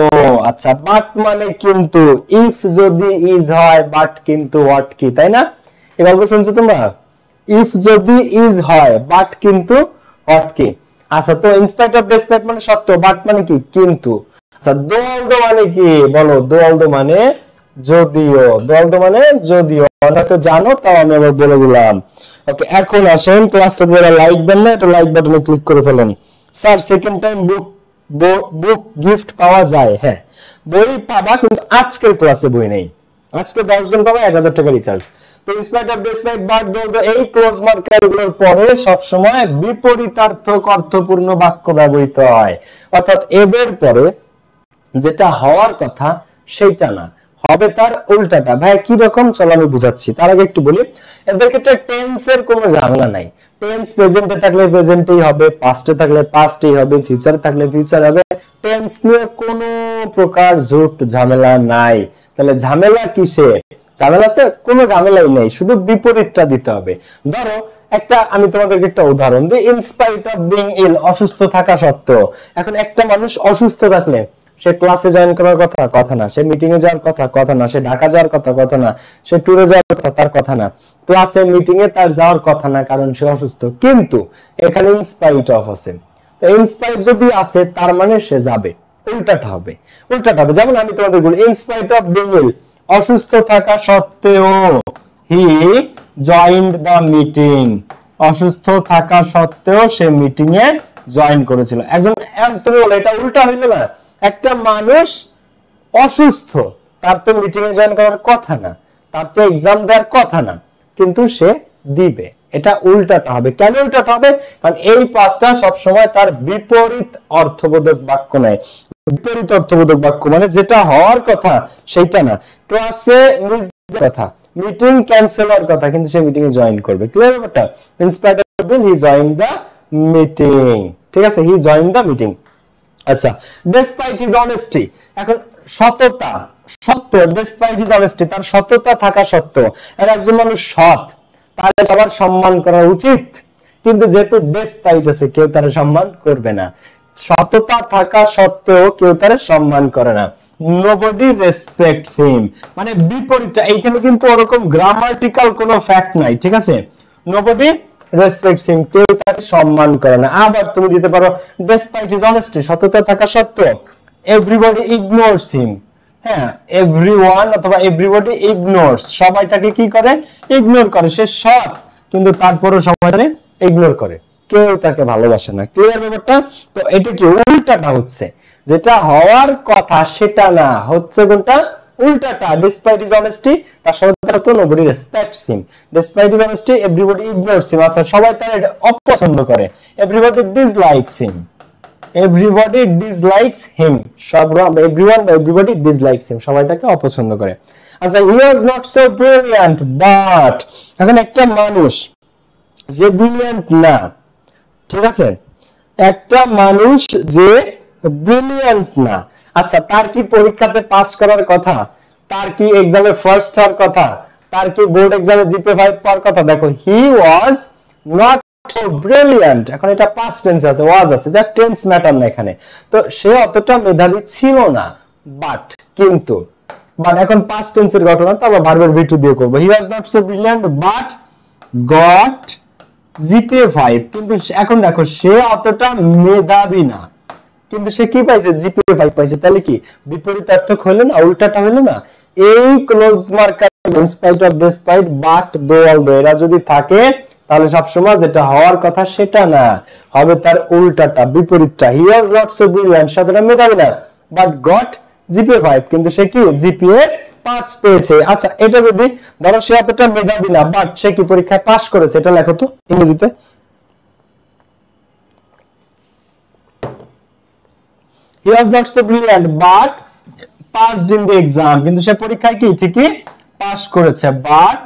আচ্ছা, বাট মানে কিন্তু, ইফ যদি ইজ হয়, বাট কিন্তু হোয়াট কি, তাই না? এই গল্প শুনছো তোমরা? ইফ যদি ইজ হয়, বাট কিন্তু হোয়াট কি। আচ্ছা, তো ইনস্পাইট অফ, ডিসপাইট মানে সত্ত্বেও, বাট মানে কি? কিন্তু। আচ্ছা, দো অলদো মানে কি বলো? দো অলদো মানে যদিও, দো অলদো মানে যদিও, তোমরা তো জানো, তাও আমি আবার বলে দিলাম। ওকে, এখন আসেন ক্লাসটা যারা লাইক দেন না, এটা লাইক বাটনে ক্লিক করে ফেলেন। স্যার সেকেন্ড টাইম বুক গিফট পাওয়া যায়? হ্যাঁ বই পাবা, কিন্তু আজকের ক্লাসে বই নেই। আজকে 10 জন পাবা 1000 টাকা রিচার্জ। তো ইনস্পাইট অফ, ডিসপাইট, বাট, দো, এই ক্লোজ মার্কার গুলোর পরে সব সময় বিপরীতার্থক অর্থপূর্ণ বাক্য ব্যবহৃত হয়, অর্থাৎ এদের পরে যেটা হওয়ার কথা সেটা না, হবে তার উল্টাটা। ভাই কি রকম? চলো আমি বুঝাচ্ছি। তার আগে একটু বলি, এদের ক্ষেত্রে টেন্সের কোনো ঝামেলা নাই। টেন্স প্রেজেন্টে থাকলে প্রেজেন্টেই হবে, পাস্টে থাকলে পাস্টেই হবে, ফিউচারে থাকলে ফিউচার হবে। টেন্স নিয়ে কোনো প্রকার ঝুট ঝামেলা নাই। তাহলে ঝামেলা কিসে? ঝামেলা আছে? কোনো ঝামেলাই নেই, শুধু বিপরীতটা দিতে হবে। ধরো একটা, আমি তোমাদেরকে একটা উদাহরণ দিই। ইনস্পাইট অফ বিং ইল, অসুস্থ থাকা সত্ত্বেও। এখন একটা মানুষ অসুস্থ থাকলে সে ক্লাসে জয়েন করার কথা না, সে মিটিং এ যাওয়ার কথা না, সে ঢাকা যাওয়ার কথা না, সে ট্যুরে যাওয়ার কথা তার কথা না, ক্লাসে মিটিং এ তার যাওয়ার কথা না, কারণ সে অসুস্থ। কিন্তু এখানে ইনস্পাইট অফ আছে, তো ইনস্পাইট যদি আছে তার মানে সে যাবে, উল্টাটা হবে। যেমন আমি তোমাদের বলি, ইনস্পাইট অফ বিং ইল, অসুস্থ থাকা সত্ত্বেও হি জয়েন্ড দ্য মিটিং, অসুস্থ থাকা সত্ত্বেও সে মিটিং এ জয়েন করেছিল। একজন, তুমি বলো এটা উল্টা হইলো না? একটা মানুষ অসুস্থ, তার তো মিটিং এ জয়েন করার কথা না, তার তো এক্সাম দেওয়ার কথা না, কিন্তু সে দিবে। এটা উল্টাটা হবে। কেন উল্টাটা হবে? কারণ এই পাঁচটা সবসময় তার বিপরীত অর্থবোধক বাক্য নেয়। বিপরীত অর্থবোধক বাক্য মানে যেটা হওয়ার কথা সেইটা না। ক্লাসে মিস কথা, মিটিং ক্যান্সেল হওয়ার কথা, কিন্তু সে মিটিং এ জয়েন করবে। ক্লিয়ার ব্যাপারটা? Inspite of he joined the meeting, ঠিক আছে? He joined the meeting. আচ্ছা, ডেসপাইট হিজ অনেস্টি, এখন সততা সত্ত্বেও, ডেসপাইট হিজ অনেস্টি, তার সততা থাকা সত্ত্বেও। একজন মানুষ সৎ, তাহলে সবার সম্মান করা উচিত, কিন্তু যেহেতু ডেসপাইট আছে কেউ তার সম্মান করবে না, সততা থাকা সত্ত্বেও কেউ তার সম্মান করে না। nobody respects him মানে বিপরীতটা, এইখানে কিন্তু ওরকম গ্রামাটিক্যাল কোনো ফ্যাক্ট নাই, ঠিক আছে। nobody respects him কেউ তাকে সম্মান করে না। আবার তুমি দিতে পারো despite his honesty সততা থাকা সত্ত্বেও everybody ignores him, হ্যাঁ everyone অথবা everybody ignores সবাই তাকে কি করে, ইগনোর করে। সে সৎ কিন্তু তারপরও সবাই তাকে ইগনোর করে, কেউ তাকে ভালোবাসে না। ক্লিয়ার ব্যাপারটা? তো এটা কি উল্টাটা হচ্ছে, যেটা হওয়ার কথা সেটা না, হচ্ছে কোনটা উল্টাটা। despite his honesty তার সততা nobody respects him, despite his honesty everybody ignores him আচ্ছা সবাই তার অপছন্দ করে, everybody dislikes him, everybody dislikes him everyone everybody dislikes him সবাই তাকে অপছন্দ করে। আচ্ছা he was not so brilliant but এখন একটা মানুষ যে ব্রিলিয়ান্ট না, ঠিক আছে, একটা মানুষ যে ব্রিলিয়ান্ট না, আচ্ছা তার কি পরীক্ষাতে পাস করার কথা, তার কি এক্সামে ফার্স্ট হওয়ার কথা, তার কি বোর্ড এক্সামে জিপিএ 5 পাওয়ার কথা? দেখো হি ওয়াজ নট সো ব্রিলিয়ান্ট, এখন এটা পাস্ট টেন্স আছে, ওয়াজ আছে, যা টেন্স ম্যাটার না এখানে। তো সে অতটা মেধাবী ছিল না, বাট কিন্তু বাট এখন পাস্ট টেন্সের ঘটনা, তো আমরা ভার্বের ভি2 দিয়ে করব। He was not so brilliant but got GPA 5 কিন্তু এখন দেখো সে অতটা মেধাবী না কিন্তু সে কি পাইছে, জিপিএ 5 পাইছে। তাহলে কি বিপরীতার্থক হলো না, উল্টাটা হলো না? এই close marker in spite of despite but though although এরা যদি থাকে তাহলে সবসময় যেটা হওয়ার কথা সেটা না, হবে তার উল্টাটা, বিপরীতটা। হি ওয়াজ নট সো ব্রিলিয়ান্ট সাধারণ মেধাবী না বাট গট জিপিএ 5 কিন্তু সে কি জিপিএ 5 পেয়েছে। আচ্ছা এটা যদি ধরো সে এতটা মেধাবী না বাট সে কি পরীক্ষায় পাস করেছে, এটা লেখো তো ইংরেজিতে। he was not so brilliant but passed in the exam কিন্তু সে পরীক্ষায় কি ঠিকই পাস করেছে, but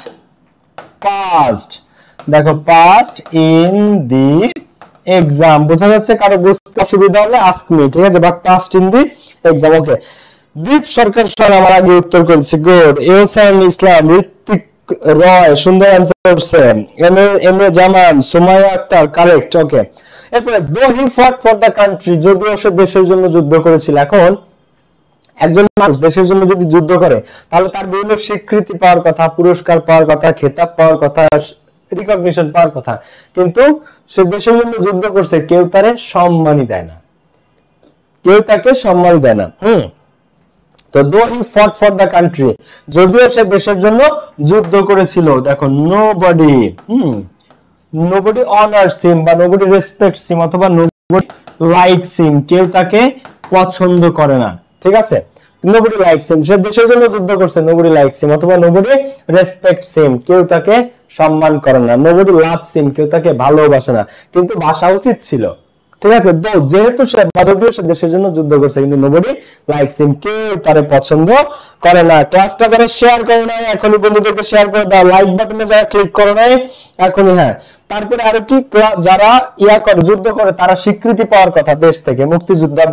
passed দেখো passed in the exam বোঝা যাচ্ছে? কারো বুঝতে অসুবিধা হলে ask me, ঠিক আছে, but passed in the exam। Okay Deep Sarkar sir আমার আগে উত্তর করেছে, গুড। এহসান ইসলাম, ঋত্বিক রয় সুন্দর অ্যানসার করছে, M A Zaman, Sumaiya Akter correct. ওকে এরপরে though he fought for the country যদিও সে দেশের জন্য যুদ্ধ করেছিল। এখন একজন মানুষ দেশের জন্য যদি যুদ্ধ করে তাহলে তার বিভিন্ন স্বীকৃতি পাওয়ার কথা, পুরস্কার পাওয়ার কথা, খেতাব পাওয়ার কথা, রিকগনিশন পাওয়ার কথা, কিন্তু সে দেশের জন্য যুদ্ধ করছে কেউ তারে সম্মানই দেয় না, কেউ তাকে সম্মানই দেয় না। তো though he fought for the country যদিও সে দেশের জন্য যুদ্ধ করেছিল, দেখো nobody nobody honors him বা nobody respects him অথবা nobody likes him কেউ তাকে পছন্দ করে না, ঠিক আছে। nobody likes him সে দেশের জন্য যুদ্ধ করছে, nobody likes him অথবা nobody respects him কেউ তাকে সম্মান করে না, nobody loves him কেউ তাকে ভালোবাসে না, কিন্তু ভাষা উচিত ছিল, ঠিক আছে। যেহেতু সে যদিও সে দেশের জন্য যুদ্ধ করছে কিন্তু nobody likes him কেউ তারে পছন্দ করে না। ক্লাসটা যারা শেয়ার করে নাই এখনই বন্ধুদেরকে শেয়ার করে দাও, লাইক বাটনে যারা ক্লিক করে নাই এখনই, হ্যাঁ। তারপরে আরো কি যারা করে যুদ্ধ করে তারা স্বীকৃতি পাওয়ার কথা দেশ থেকে, মুক্তিযোদ্ধা,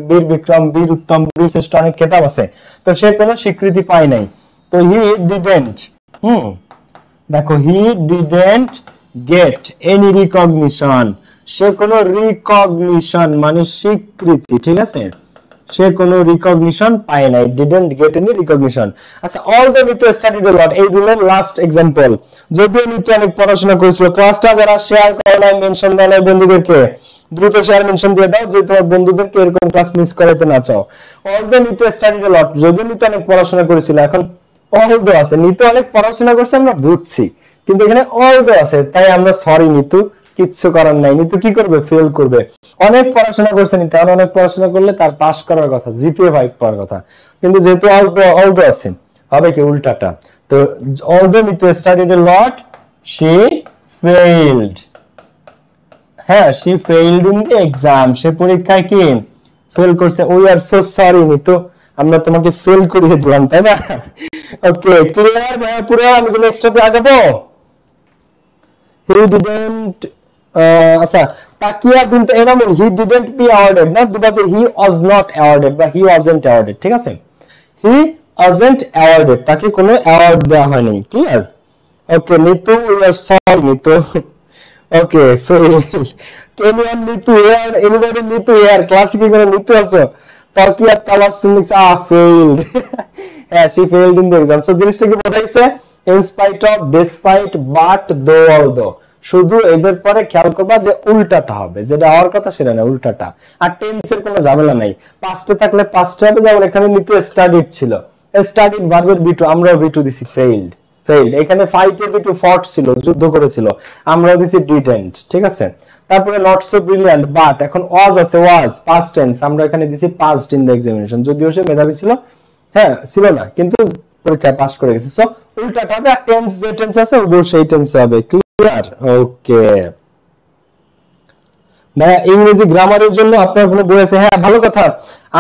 বীর বিক্রম, বীর উত্তম, বীর শ্রেষ্ঠ অনেক খেতাব আছে, তো সে কোনো স্বীকৃতি পায় নাই। তো হি ডিডেন্ট দেখো he didn't get any recognition সে কোনো রিকগনিশন মানে স্বীকৃতি, ঠিক আছে, সে কোনো রিকগনিশন পায় নাই, ডিডন্ট গেট এনি রিকগনিশন। আচ্ছা all the Nitu studied a লট এই রুলের লাস্ট एग्जांपल যদিও নিতু অনেক পড়াশোনা করেছিল। ক্লাসটা যারা শেয়ার করে নাই মেনশন দাও নাই বন্ধুদেরকে দ্রুত শেয়ার মেনশন দিয়ে দাও যে তোমার বন্ধুদেরকে এরকম ক্লাস মিস করাতে না চাও। All the Nitu studied a লট যদিও নিতু অনেক পড়াশোনা করেছিল, এখন অল দ্য আছে, নিতু অনেক পড়াশোনা করছে আমরা বুঝছি কিন্তু এখানে অল দ্য আছে তাই আমরা সরি নিতু, কিচ্ছু করার নাই। নিতু কি করবে, ফেল করবে। অনেক পড়াশোনা করছে নিতু, অনেক পড়াশোনা করলে তার পাস করার কথা, জিপিএ 5 পাওয়ার কথা, কিন্তু যেহেতু অল দ্য আছে হবে কি উল্টাটা। তো all the Nitu studied a lot she failed, হ্যাঁ she failed in the exam সে পরীক্ষায় কি ফেল করছে। We are so sorry Nitu আমরা তোমাকে ফেল করিয়ে দিলাম, তাই না? ওকে ক্লিয়ার ভাই পুরো? আমি কি নেক্সটটাতে আগাবো? he didn't আচ্ছা তাকিয়া বিনতে Enamul he didn't be awarded না because he was not awarded বা he wasn't awarded, ঠিক আছে, he wasn't awarded তাকে কোনো অ্যাওয়ার্ড দেওয়া হয়নি। Clear? Okay Nitu we are sorry Nitu ওকে ফেল। কেনিয়ান Nitu here, anybody Nitu here, ক্লাসিকে করে নিতু আছো, তরকিয়া তাবাসসুম লিখছে ফেইলড। হ্যাঁ she failed in the exam. So জিনিসটা কি বোঝা গেছে? In spite of, despite, but, though, although, শুধু এদের পরে খেয়াল করবা যে উল্টাটা হবে, যেটা হওয়ার কথা সেটা না, উল্টাটা। আর টেন্সের কোনো ঝামেলা নাই, পাস্টে থাকলে পাস্টে হবে, যেমন এখানে নিতু স্টাডিড ছিল, স্টাডিড ভার্বের বি টু, আমরাও বি টু দিছি ফেইলড। ফেইলড এখানে ফাইটের বি টু ফট ছিল, যুদ্ধ করেছিল, আমরাও দিছি ডিডেন্ট, ঠিক আছে। তারপরে নট সো ব্রিলিয়ান্ট, বাট এখন ওয়াজ আছে, ওয়াজ পাস্ট টেন্স, আমরা এখানে দিছি পাস্ট ইন দ্য এক্সামিনেশন, যদিও সে মেধাবী ছিল, হ্যাঁ ছিল না, কিন্তু পরীক্ষায় পাস করে গেছে। সো উল্টাটা হবে, আর টেন্স যে টেন্স আছে ওগুলো সেই টেন্স হবে। ক্লিয়ার? ওকে ভাইয়া, ইংরেজি গ্রামারের জন্য আপনার কোনো বই আছে? হ্যাঁ ভালো কথা,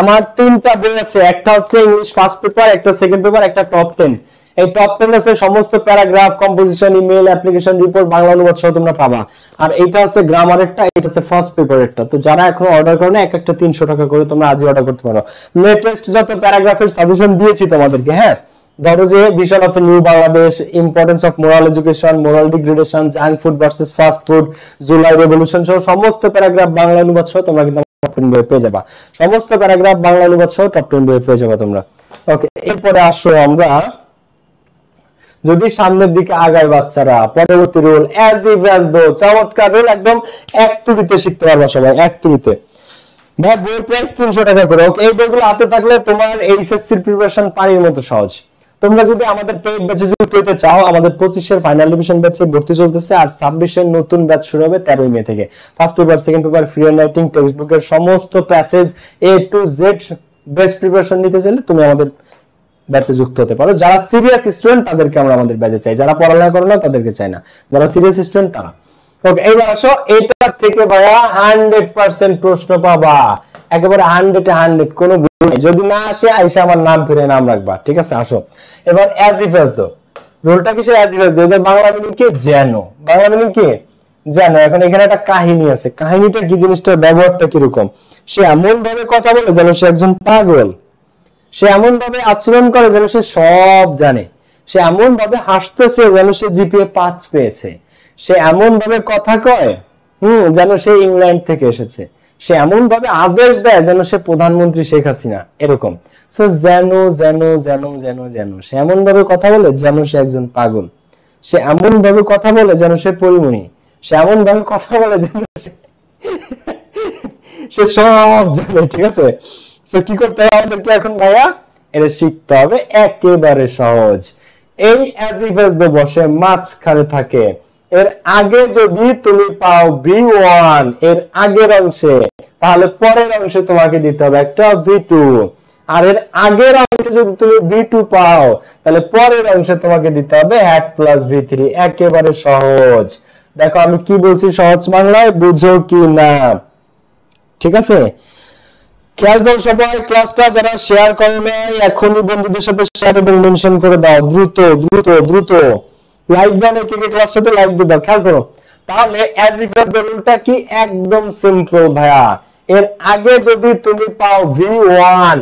আমার 3টা বই আছে, একটা হচ্ছে ইংলিশ ফার্স্ট পেপার, একটা সেকেন্ড পেপার, একটা টপ 10। এই টপ 10 আছে সমস্ত paragraph, composition, email, application, report, Bangla অনুবাদ সহ তোমরা পাবা। আর এইটা হচ্ছে গ্রামারেরটা, এটা হচ্ছে ফার্স্ট পেপারেরটা। তো যারা এখনো অর্ডার করে না, এক একটা 300 টাকা করে তোমরা আজই অর্ডার করতে পারো। লেটেস্ট যত প্যারাগ্রাফের সাজেশন দিয়েছি তোমাদেরকে, হ্যাঁ ধরো যে vision of a new Bangladesh, importance of moral education, moral degradation, junk food versus fast food, July revolution সহ সমস্ত প্যারাগ্রাফ বাংলা অনুবাদ সহ তোমরা কিন্তু টপ 10 বই পেয়ে যাবা। সমস্ত প্যারাগ্রাফ বাংলা অনুবাদ সহ টপ 10 বই পেয়ে যাবা তোমরা। ওকে, এরপরে আসো আমরা যদি সামনের দিকে আগায় বাচ্চারা, পরবর্তী rule as if as though, চমৎকার রুল, একদম এক তুড়িতে শিখতে পারবা সবাই, এক তুড়িতে। ভাই বইয়ের প্রাইস 300 টাকা করে। ওকে, এই বইগুলো হাতে থাকলে তোমার এইচএসসি এর প্রিপারেশন পানির মতো সহজ। তোমরা যদি আমাদের পেইড ব্যাচে যুক্ত হতে চাও, আমাদের 25 এর ফাইনাল ডিভিশন ব্যাচে ভর্তি চলতেছে, আর 26 এর নতুন ব্যাচ শুরু হবে 13 মে থেকে। First paper, second paper, free hand writing, text বুকের সমস্ত passage A to Z best preparation নিতে চাইলে তুমি আমাদের ব্যাচে যুক্ত হতে পারো। যারা সিরিয়াস স্টুডেন্ট তাদেরকে আমরা আমাদের ব্যাচে চাই, যারা পড়ালেখা করে না তাদেরকে চাই না, যারা সিরিয়াস স্টুডেন্ট তারা। ওকে, এইবার আসো, এটা থেকে ভাইয়া 100% প্রশ্ন পাবা, একেবারে 100 কোনো ভুল নেই। যদি না আসে আইসা আমার নাম ফিরে নাম রাখবা, ঠিক আছে। আসো এবার অ্যাজ ইফ অ্যাজ দো, রুলটা কিসের? অ্যাজ ইফ অ্যাজ দো, এদের বাংলা মিনিং কি? যেন। বাংলা মিনিং কি? যেন। এখন এখানে একটা কাহিনী আছে, কাহিনীটা কি, জিনিসটার ব্যবহারটা কিরকম? সে এমন ভাবে কথা বলে যেন সে একজন পাগল, সে এমন ভাবে আচরণ করে যেন সে সব জানে, সে এমন ভাবে হাসতেছে যেন সে জিপিএ 5 পেয়েছে, সে এমন ভাবে কথা কয় যেন সে ইংল্যান্ড থেকে এসেছে, সে এমন ভাবে আদেশ দেয় যেন সে প্রধানমন্ত্রী শেখ হাসিনা, এরকম। সো যেন যেন যেন যেন যেন, সে এমন ভাবে কথা বলে যেন সে একজন পাগল, সে এমন ভাবে কথা বলে যেন সে পরিমণি, সে এমন ভাবে কথা বলে যেন সে সব জানে, ঠিক আছে। সো কি করতে হবে আমাদেরকে এখন ভাইয়া? এটা শিখতে হবে, একেবারে সহজ। এই অ্যাজ ইফ অ্যাজ দো বসে মাঝখানে থাকে, এর আগে যদি তুমি পাও V1 এর আগের অংশে, তাহলে পরের অংশে তোমাকে দিতে হবে একটা V2, আর এর আগের অংশে যদি তুমি V2 পাও তাহলে পরের অংশে তোমাকে দিতে হবে হ্যাড প্লাস V3। একেবারে সহজ। দেখো আমি কি বলছি সহজ বাংলায়, বুঝো কি না? ঠিক আছে, খেয়াল করো সবাই। ক্লাসটা যারা শেয়ার করো নাই এখনই বন্ধুদের সাথে শেয়ার এবং মেনশন করে দাও, দ্রুত দ্রুত দ্রুত লাইক দাও, কে কে ক্লাসটাতে লাইক দিয়ে দাও। খেয়াল করো, তাহলে অ্যাজ ইফ এর রুলটা কি? একদম সিম্পল ভাইয়া। এর আগে যদি তুমি পাও V1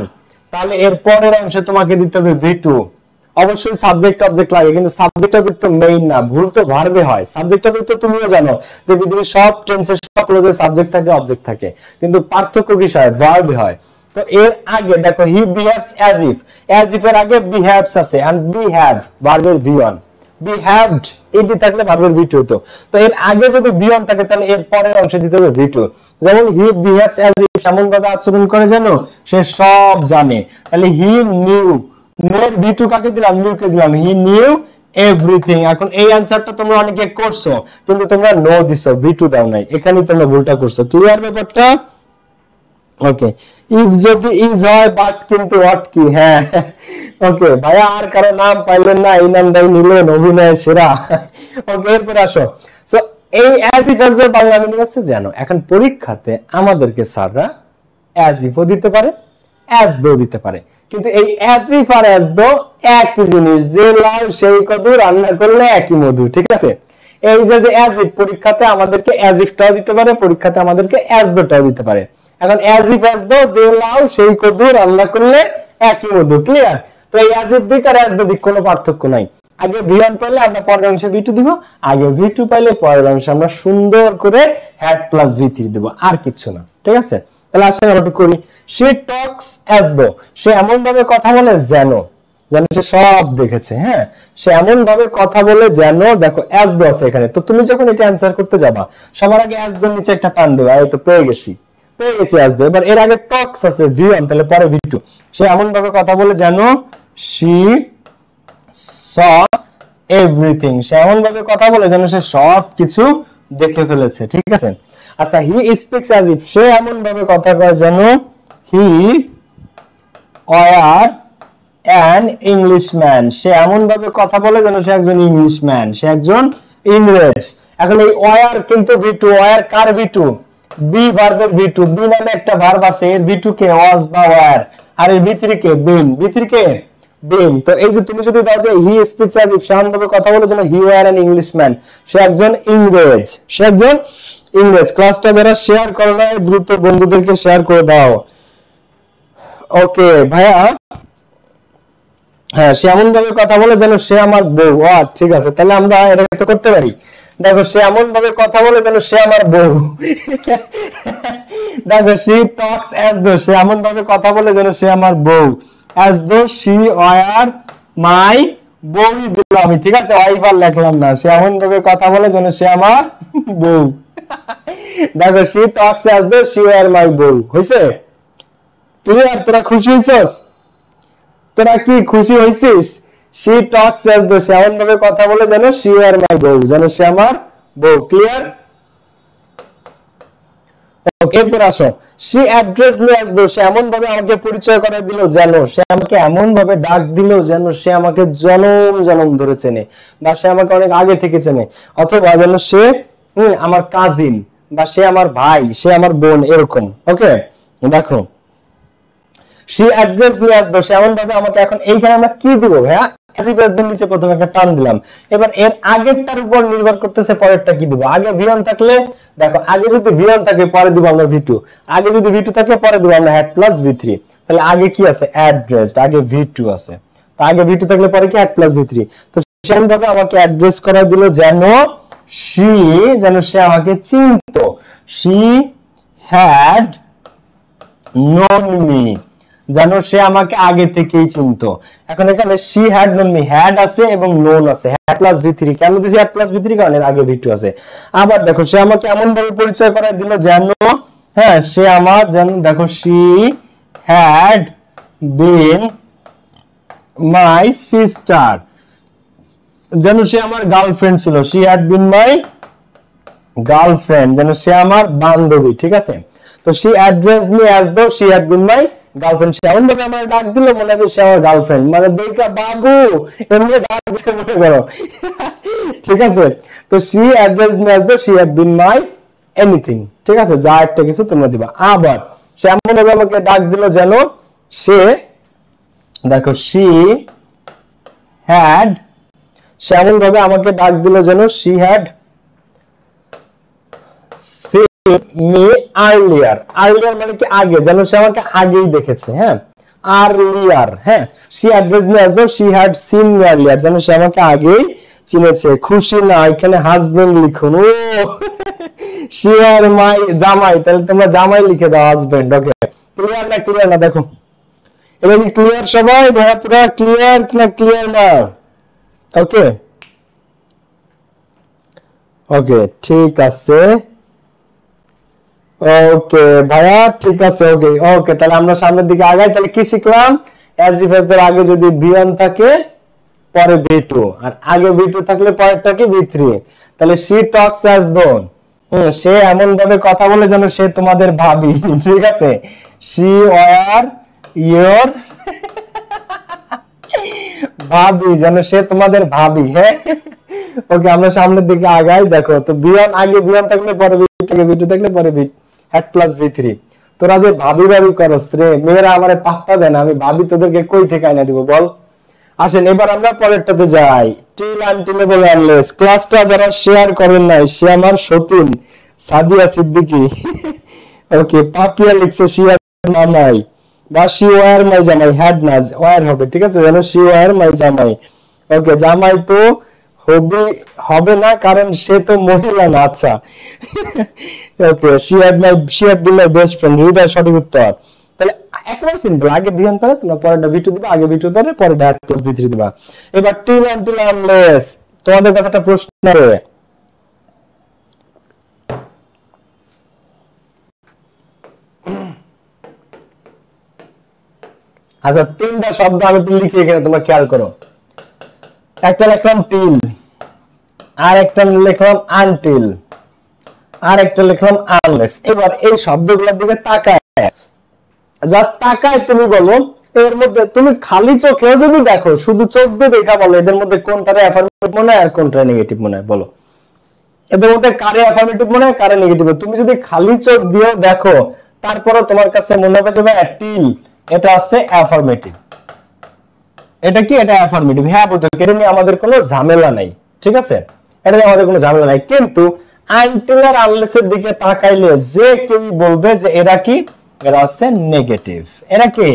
তাহলে এর পরের অংশে তোমাকে দিতে হবে V2। অবশ্যই সাবজেক্ট অবজেক্ট লাগে, কিন্তু সাবজেক্ট অবজেক্ট তো মেইন না, ভুল তো ভার্বে হয়। সাবজেক্ট অবজেক্ট তো তুমিও জানো যে পৃথিবীর সব টেন্সে সব ক্লোজে সাবজেক্ট থাকে অবজেক্ট থাকে, কিন্তু পার্থক্য কিসে হয়? ভার্বে হয়। তো এর আগে দেখো হি behaves as if, as if এর আগে বিহেভস আছে, এন্ড বিহেভ ভার্বের V1, বিহেভড এটি থাকলে ভার্বের V2 হতো। তো এর আগে যদি V1 থাকে তাহলে এর পরের অংশে দিতে হবে V2। যেমন হি বিহেভস অ্যাজ ইফ, এমন ভাবে আচরণ করে যেন সে সব জানে, তাহলে হি নিউ, এর V2 কাকে দিলাম? নিউ কে দিলাম, হি নিউ এভরিথিং। এখন এই অ্যানসারটা তোমরা অনেকে করছো, কিন্তু তোমরা নো দিছো, V2 দাও নাই, এখানেই তোমরা ভুলটা করছো। ক্লিয়ার ব্যাপারটা? ওকে, ইফ যদি ইজ হয় বাট কিন্তু হোয়াট কি? হ্যাঁ ওকে ভাইয়া, আর কারো নাম পাইলেন না, এই নামটাই নিলেন, অভিনয় সেরা। ওকে, এরপর আসো। সো এই অ্যাজ ইফ এর বাংলা মিনিং আছে জানো। এখন পরীক্ষাতে আমাদেরকে স্যাররা অ্যাজ ইফও দিতে পারে, অ্যাজ দো দিতে পারে, কিন্তু এই as if R as though একই জিনিস, যে লাউ সেই কদু, রান্না করলে একই মধু, ঠিক আছে। এই যে অ্যাজ ইফ পরীক্ষাতে আমাদেরকে অ্যাজ ইফটাও দিতে পারে, পরীক্ষাতে আমাদেরকে অ্যাজ দোটাও দিতে পারে। এখন অ্যাজ ইফ অ্যাজ দো, যে লাউ সেই কদু, রান্না করলে একই মধু। ক্লিয়ার? তো এই অ্যাজ ইফ দিক আর অ্যাজ দো দিক কোনো পার্থক্য নাই। আগে V1 পাইলে আমরা পরের অংশে V2 দিব, আগে V2 পাইলে পরের অংশে আমরা সুন্দর করে had plus V3 দেব, আর কিছু না। ঠিক আছে, তাহলে আসলে আমরা একটু করি। she talks as though, সে এমন ভাবে কথা বলে যেন, যেন সে সব দেখেছে। হ্যাঁ, সে এমন ভাবে কথা বলে যেন, দেখো as though আছে এখানে, তো তুমি যখন এটা অ্যানসার করতে যাবা সবার আগে as though নিচে একটা টান দেবা, এই তো পেয়ে গেছি as though। এবার এর আগে talks আছে V1, তাহলে পরে V2। সে এমন ভাবে কথা বলে যেন she saw everything, সে এমন ভাবে কথা বলে যেন সে সব কিছু দেখে ফেলেছে। ঠিক আছে, আচ্ছা he speaks as if, সে এমন ভাবে কথা কয় যেন he were an Englishman, সে এমন ভাবে কথা বলে যেন সে একজন ইংলিশম্যান, সে একজন ইংরেজ। এখন এই were কিন্তু V2, were car V2? B ভার্বের V2, বি নামে একটা ভার্ব আছে, এর V2 কে was বা were, আর এর V3 K been, V3 K been। তো এই যে তুমি যদি দাও যে he speaks as if, সে এমন ভাবে কথা বলে যেন he were an Englishman, সে একজন ইংরেজ, সে একজন ইংরেজ। ক্লাসটা যারা শেয়ার করো না দ্রুত বন্ধুদেরকে শেয়ার করে দাও। ওকে ভাইয়া, হ্যাঁ সে এমন ভাবে কথা বলে যেন সে আমার বউ। ঠিক আছে, তাহলে আমরা এটা তো করতে পারি। দেখো সে এমন ভাবে কথা বলে যেন সে আমার বউ। দেখো she talks as though, সে এমন ভাবে কথা বলে যেন সে আমার বউ, as though she were my বউ দিলাম আমি। ঠিক আছে, ওয়াইফ আর লিখলাম না, সে এমন ভাবে কথা বলে যেন সে আমার বউ। দেখো she talks as though she were my বউ। হইছে ক্লিয়ার? তোরা খুশি হইছস? তোরা কি খুশি হইছিস? she talks as though, সে এমন ভাবে কথা বলে যেন she were my বউ, যেন সে আমার বউ। ক্লিয়ার? ওকে, এরপর আসো she addressed me as though, সে এমন ভাবে আমাকে পরিচয় করে দিল যেন, সে আমাকে এমন ভাবে ডাক দিল যেন সে আমাকে জনম জনম ধরে চেনে, বা সে আমাকে অনেক আগে থেকে চেনে, অথবা যেন সে আমার কাজিন, বা সে আমার ভাই, সে আমার বোন, এরকম। ওকে দেখো she addressed me as though, সে এমন ভাবে আমাকে, এখন এইখানে আমরা কি দিব ভাইয়া? as if এর নিচে প্রথমে একটা টান দিলাম। এবার এর আগেরটার উপর নির্ভর করতেছে পরেরটা কি দিব। আগে V1 থাকলে, দেখো আগে যদি V1 থাকে পরে দিব আমরা V2, আগে যদি V2 থাকে পরে দিব আমরা had plus V3। তাহলে আগে কি আছে? addressed, আগে V2 আছে, তো আগে V2 থাকলে পরে কি had plus V3। তো সেরকম ভাবে আমাকে অ্যাড্রেস করা দিল যেন যেন সে আমাকে চিনতো। she had known me, যেন সে আমাকে আগে থেকেই চিনতো। এখন এখানে she had known me, had আছে এবং known আছে, had plus V3। কেন দিছি had plus V3? কারণ এর আগে V2 আছে। আবার দেখো সে আমাকে এমন ভাবে পরিচয় করায় দিল যেন, হ্যাঁ সে আমার, যেন দেখো she had been my sister, যেন সে আমার গার্লফ্রেন্ড ছিল, she had been my girlfriend, যেন সে আমার বান্ধবী। ঠিক আছে, তো she addressed me as though she had been my girlfriend, সে এমন ভাবে আমার ডাক দিল মনে হচ্ছে সে আমার গার্লফ্রেন্ড, মানে দেখা বাবু এমনি ডাক দিতে মনে করো। ঠিক আছে, তো she addressed me as though she had been my anything। ঠিক আছে, যা একটা কিছু তোমরা দিবা। আবার সে এমন ভাবে আমাকে ডাক দিল যেন সে, দেখো she had, সে এমন ভাবে আমাকে ডাক দিল যেন she had me earlier, earlier মানে কি আগে, যেন সে আমাকে আগেই দেখেছে। হ্যাঁ earlier, হ্যাঁ she addressed me as though she had seen me earlier, যেন সে আমাকে আগেই চিনেছে। খুশি না, এখানে হাজবেন্ড লিখুন। ও she are my জামাই, তাহলে তোমরা জামাই লিখে দাও, হাজবেন্ড। ওকে ক্লিয়ার না? ক্লিয়ার না? দেখো এবার কি ক্লিয়ার সবাই? ভাইয়া পুরো ক্লিয়ার না? ক্লিয়ার না? ওকে ওকে ঠিক আছে, ওকে ভাইয়া ঠিক আছে। ওকে ওকে, তাহলে আমরা সামনের দিকে আগাই। তাহলে কি শিখলাম? as if এর আগে যদি V1 থাকে পরে V2, আর আগে V2 থাকলে পরেরটা কি V3। তাহলে she talks as though, সে এমন ভাবে কথা বলে যেন সে তোমাদের ভাবি। ঠিক আছে, she were your ভাবি, যেন সে তোমাদের ভাবি। হ্যাঁ ওকে, আমরা সামনের দিকে আগাই। দেখো তো V1, আগে V1 থাকলে পরে V2 থাকলে পরে had plus V3। তোরা যে ভাবি ভাবি করস রে, মেয়েরা আমারে পাত্তা দেয় না, আমি ভাবি তোদেরকে কই থেকে আইনা দিব বল? আসেন এবার আমরা পরেরটাতে যাই। টিল আনটিলেবল আনলেস। ক্লাসটা যারা শেয়ার করেন নাই, সে আমার সতীন সাদিয়া সিদ্দিকী। ওকে, পাপিয়া লিখছে she had মামাই, বা she were my জামাই, had না ওয়ার হবে। ঠিক আছে, যেন she were my জামাই। ওকে, জামাই তো হবে না কারণ সে তো মহিলা না। আচ্ছা ওকে, she had been my best friend, হৃদয় সঠিক উত্তর। তাহলে একেবারে সিম্পল, আগে বিহন পরে তোমরা পরেরটা V2 দিবা, আগে V2 পরে পরেরটা at plus V3 দিবা। এবার till until unless তোমাদের কাছে একটা প্রশ্ন রয়েছে, আচ্ছা তিনটা শব্দ আমি লিখি এখানে, তোমরা খেয়াল করো। একটা লিখলাম টিল, আর একটা লিখলাম আনটিল, আর একটা লিখলাম আনলেস। এবার এই শব্দগুলোর দিকে তাকায়, জাস্ট তাকায় তুমি বলো এর মধ্যে, তুমি খালি চোখেও যদি দেখো, শুধু চোখ দিয়ে দেখা বলো এদের মধ্যে কোনটারে অ্যাফার্মেটিভ মনে হয় আর কোনটা নেগেটিভ মনে হয়, বলো এদের মধ্যে কারে অ্যাফার্মেটিভ মনে হয় কারে নেগেটিভ। তুমি যদি খালি চোখ দিয়েও দেখো তারপরে তোমার কাছে মনে হবে যে টিল এটা আছে অ্যাফার্মেটিভ, এটা কি, এটা অ্যাফার্মেটিভ, হ্যাঁ বলতে এটা নিয়ে আমাদের কোনো ঝামেলা নাই, ঠিক আছে, এটা নিয়ে আমাদের কোনো ঝামেলা নাই। কিন্তু আনটিল আর আনলেস এর দিকে তাকাইলে যে কেউ বলবে যে এরা কি, এরা আছে নেগেটিভ, এরা কি,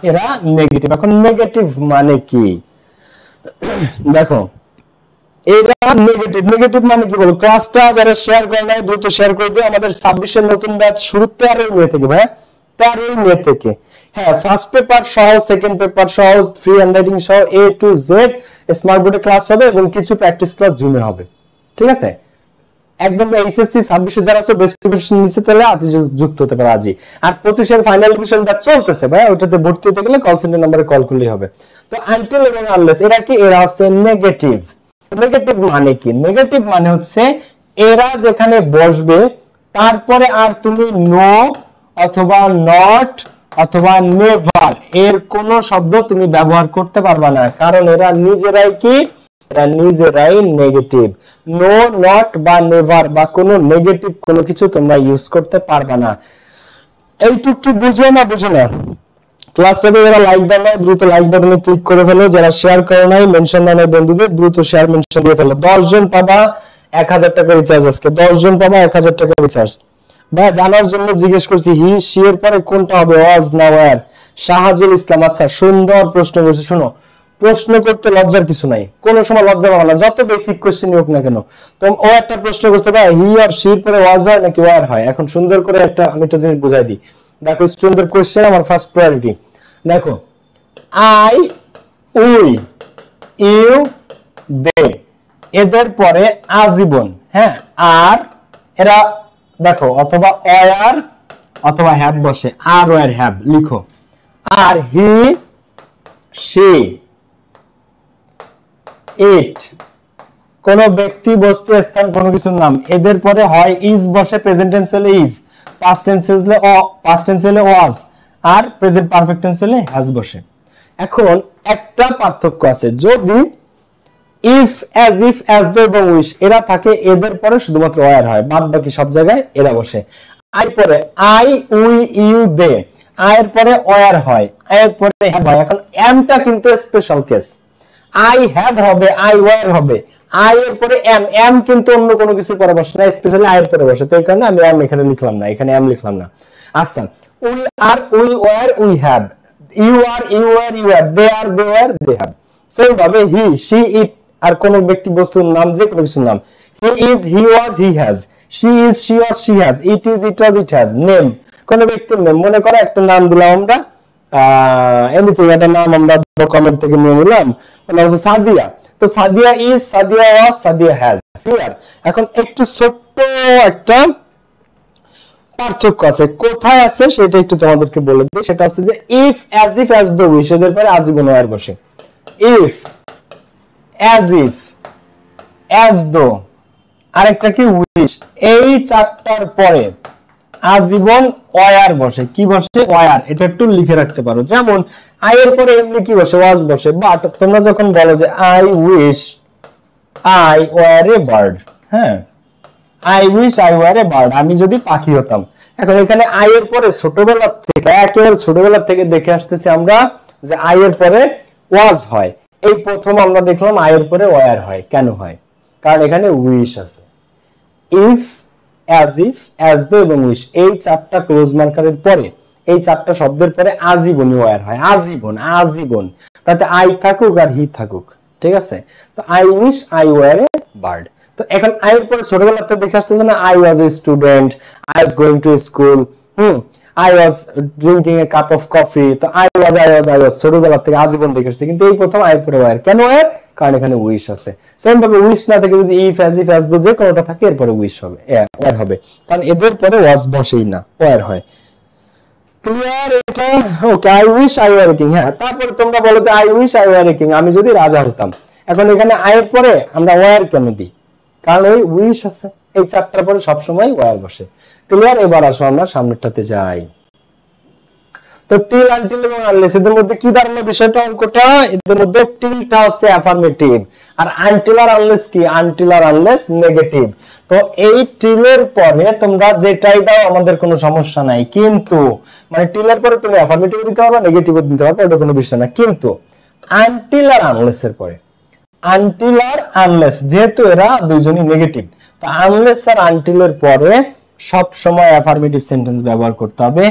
এরা নেগেটিভ। এখন নেগেটিভ মানে কি দেখো, এরা নেগেটিভ, নেগেটিভ মানে কি বলো, ক্লাসটা যারা শেয়ার করে নাই দ্রুত শেয়ার করে দিও। আমাদের 26 এর নতুন ব্যাচ শুরু 13 মে থেকে ভাই, 13 মে থেকে। হ্যাঁ, ফার্স্ট পেপার সহ, সেকেন্ড পেপার সহ, ফ্রি হ্যান্ডরাইটিং সহ A to Z স্মার্ট বোর্ডে ক্লাস হবে এবং কিছু প্র্যাকটিস ক্লাস জুমে হবে, ঠিক আছে। একদম এইচএসসি 26 যারা আছে বেস্ট প্রিপারেশন নিতে তাহলে আজ যুক্ত হতে পারে আজই। আর 25 এর ফাইনাল ডিভিশনটা চলতেছে ভাই, ওটাতে ভর্তি হতে গেলে কল সেন্টার নম্বরে কল করলেই হবে। তো আনটিল এবং আনলেস এরা কি, এরা হচ্ছে নেগেটিভ। নেগেটিভ মানে কি, নেগেটিভ মানে হচ্ছে এরা যেখানে বসবে তারপরে আর তুমি নো অথবা নট অথবা নেভার এর কোন শব্দ তুমি ব্যবহার করতে পারবা না, কারণ এরা নিজেরাই কি, এরা নিজেরাই নেগেটিভ। নো, নট বা নেভার বা কোনো নেগেটিভ কোনো কিছু তোমরা ইউজ করতে পারবা না। এইটুকু বুঝো না, বুঝো না। ক্লাসটাতে যারা লাইক দেন নাই দ্রুত লাইক বাটনে ক্লিক করে ফেলো, যারা শেয়ার করে নাই মেনশন দেন নাই বন্ধুদের দ্রুত শেয়ার মেনশন দিয়ে ফেলো। 10 জন পাবা 1000 টাকা রিচার্জ, আজকে 10 জন পাবা 1000 টাকা রিচার্জ। ভাই জানার জন্য জিজ্ঞেস করছি, হি সি এর পরে কোনটা হবে, ওয়াজ না ওয়্যার? শাহাজুল ইসলাম, আচ্ছা সুন্দর প্রশ্ন করছে। শোনো, প্রশ্ন করতে লজ্জার কিছু নাই, কোনো সময় লজ্জা পাবে না, যত বেসিক কোশ্চেন হোক না কেন। তো ও একটা প্রশ্ন করছে ভাই হি আর সি এর পরে ওয়াজ হয় নাকি ওয়্যার হয়। এখন সুন্দর করে আমি একটা জিনিস বুঝাই দিই। দেখো স্টুডেন্টদের কোশ্চেন আমার ফার্স্ট প্রায়োরিটি। দেখো আই, উই, ইউ, দে এদের পরে আজীবন, হ্যাঁ, আর এরা দেখো অথবা ওয়্যার অথবা হ্যাভ বসে, আর ওয়্যার হ্যাভ লিখো। আর হি, সি, ইট কোন ব্যক্তি, বস্তু, স্থান, কোনো কিছুর নাম, এদের পরে হয় ইজ বসে, প্রেজেন্ট টেন্স হলে ইজ, পাস্ট টেন্স হলে পাস্ট টেন্স হলে ওয়াজ, আর প্রেজেন্ট পারফেক্ট টেন্স হলে হ্যাজ বসে। এখন একটা পার্থক্য আছে, যদি if, as if, as though এবং উইশ এরা থাকে এদের পরে শুধুমাত্র ওয়্যার হয়, বাদ বাকি সব জায়গায় এরা বসে। আই পরে আই, উই, ইউ, দে, আয়ের পরে ওয়্যার হয়, আয়ের পরে হ্যাভ হয়। এখন এমটা কিন্তু স্পেশাল কেস, আই হ্যাভ হবে, আই ওয়্যার হবে, আই এর পরে এম, এম কিন্তু অন্য কোনো কিছু পরে বসে না, স্পেশালি আই এর পরে বসে, তো এই কারণে আমি এম এখানে লিখলাম না, এখানে এম লিখলাম না। আচ্ছা, we are, we were, we have, you are, you were, you have, they are, they were, they have. Same ভাবে হি, সি, ইট আর কোন ব্যক্তি, বস্তুর নাম, যে কোনো কিছুর নাম, he is, he was, he has, she is, she was, she has, it is, it was, it has. Name কোন ব্যক্তির নেম, মনে করো একটা নাম দিলাম আমরা, এনিথিং একটা নাম আমরা কমেন্ট থেকে নিয়ে নিলাম, নাম হচ্ছে সাদিয়া, তো Sadia is, Sadia was, Sadia has. Clear? এখন একটু ছোট্ট একটা পার্থক্য আছে, কোথায় আছে সেটা একটু তোমাদেরকে বলে দিই। সেটা হচ্ছে যে if, as if, as though, wish এদের পরে আজীবন ওয়্যার বসে। If, as if, as though, আরেকটা কি উইশ, এই চারটার পরে আজীবন ওয়্যার বসে। কি বসে? ওয়্যার। এটা একটু লিখে রাখতে পারো। যেমন আই এর পরে এমনি কি বসে? ওয়াজ বসে। বাট তোমরা যখন বলো যে I wish I were a bird, হ্যাঁ, I wish I were a bird, আমি যদি পাখি হতাম। এখন এখানে আই এর পরে ছোটবেলা থেকে, একেবারে ছোটবেলা থেকে দেখে আসতেছি আমরা যে আই এর পরে ওয়াজ হয়। এই প্রথম আমরা দেখলাম আই এর পরে ওয়্যার হয়। কেন হয়? কারণ এখানে উইশ আছে। If, as if, as though এবং উইশ, এই চারটা ক্লোজ মার্কারের পরে, এই চারটা শব্দের পরে আজীবন ওয়্যার হয়। আজীবন, আজীবন, তাতে আই থাকুক আর হি থাকুক, ঠিক আছে? তো I wish I were a bird. তো এখন আই এর পরে ছোটবেলাতে দেখে আসতেছে না, I was a student, I was going to school, I was drinking A cup of coffee. তো আই ওয়াজ ছোটবেলা থেকে আজীবন দেখে আসছে, কিন্তু এই প্রথম আই পরে ওয়ার। কেন ওয়ার? কারণ এখানে উইশ আছে। সেম ভাবে উইশ না থেকে যদি ইফ অ্যাজ দো যে কোনোটা থাকে এরপরে উইশ হবে, ওয়ার হবে, কারণ এদের পরে ওয়াজ বসেই না, ওয়ার হয়। ক্লিয়ার এটা? Okay, I wish I were a king. হ্যাঁ, তারপরে তোমরা বলো যে I wish I were a king, আমি যদি রাজা হতাম। এখন এখানে আই এর পরে আমরা ওয়ার কেন দিই? কারণ ওই উইশ আছে, এই চারটার পরে সবসময় ওয়ার বসে। ক্লিয়ার? এবার আসো আমরা সামনেরটাতে যাই। তো টিল, আনটিল এবং আনলেস এদের মধ্যে কি দাঁড়ালো বিষয়টা, অঙ্কটা? এদের মধ্যে টিলটা হচ্ছে অ্যাফার্মেটিভ, আর আনটিল আর আনলেস কি? আনটিল আর আনলেস নেগেটিভ। তো এই টিলের পরে তোমরা যেটাই দাও আমাদের কোনো সমস্যা নাই, কিন্তু মানে টিলের পরে তুমি অ্যাফার্মেটিভ দিতে পারবে, নেগেটিভ দিতে পারবে, এটা কোনো বিষয় না। কিন্তু আনটিল আর আনলেস এর পরে, আনটিল আর আনলেস যেহেতু এরা দুইজনই নেগেটিভ, তো আনলেস আর আনটিলের পরে সব সময় অ্যাফার্মেটিভ সেন্টেন্স ব্যবহার করতে হবে।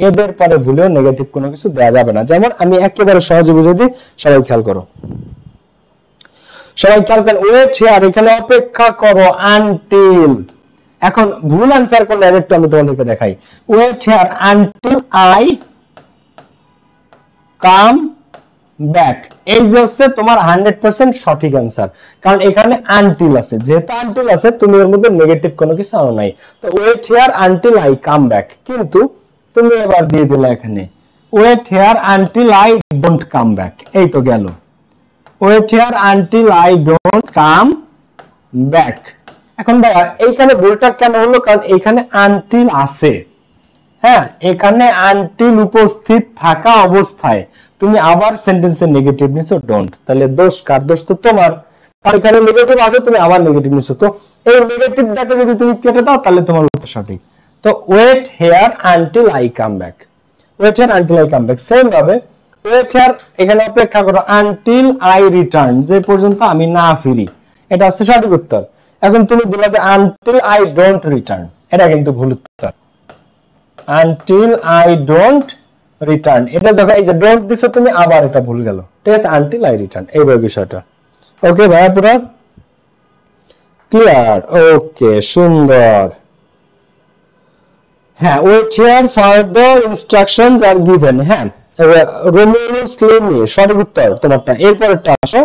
এদের পরে ভুলেও নেগেটিভ কোনো কিছু দেওয়া যাবে না। যেমন আমি একেবারে সহজে বুঝিয়ে দিই, সবাই খেয়াল করো, সবাই খেয়াল করেন। ওয়েট হিয়ার, এখানে অপেক্ষা করো, আনটিল। এখন ভুল আনসার করলে আরেকটু আমি তোমাদেরকে দেখাই। Wait here until I come back, এই যে হচ্ছে তোমার 100% সঠিক অ্যান্সার, কারণ এখানে আনটিল আছে। যেহেতু আনটিল আছে, তুমি এর মধ্যে নেগেটিভ কোনো কিছু আনো নাই। তো wait here until I come back, কিন্তু তুমি এবার দিয়ে দিলে এখানে wait here until I don't come back, এই তো গেল। Wait here until I don't come back. এখন ভাইয়া এইখানে ভুলটা কেন হলো? কারণ এখানে আনটিল আছে। হ্যাঁ, এখানে আনটিল উপস্থিত থাকা অবস্থায় তুমি আবার সেন্টেন্সের নেগেটিভ নিছো ডোন্ট, তাহলে দোষ কার? দোষ তো তোমার, কারণ এখানে নেগেটিভ আছে, তুমি আবার নেগেটিভ নিছো। তো এই নেগেটিভটাকে যদি তুমি কেটে দাও তাহলে তোমার উত্তর সঠিক। তো wait here until I come back, wait here until I come back. Same ভাবে ওয়েট হিয়ার, এখানে অপেক্ষা করো, আনটিল আই রিটার্ন, যে পর্যন্ত আমি না ফিরি, এটা হচ্ছে সঠিক উত্তর। এখন তুমি দিলা যে আনটিল আই ডোন্ট রিটার্ন, এটা কিন্তু ভুল উত্তর। আনটিল আই ডোন্ট রিটার্ন, এটা যখন এই যে ডোন্ট দিছো তুমি, আবার এটা ভুল গেল। ঠিক আছে, আনটিল আই রিটার্ন, এইভাবে বিষয়টা। ওকে ভাইয়া, পুরো ক্লিয়ার? ওকে, সুন্দর। হ্যাঁ, wait here further instructions are given. হ্যাঁ, রোমিওস লেনি সঠিক উত্তর তোমারটা। এরপরটা আসো,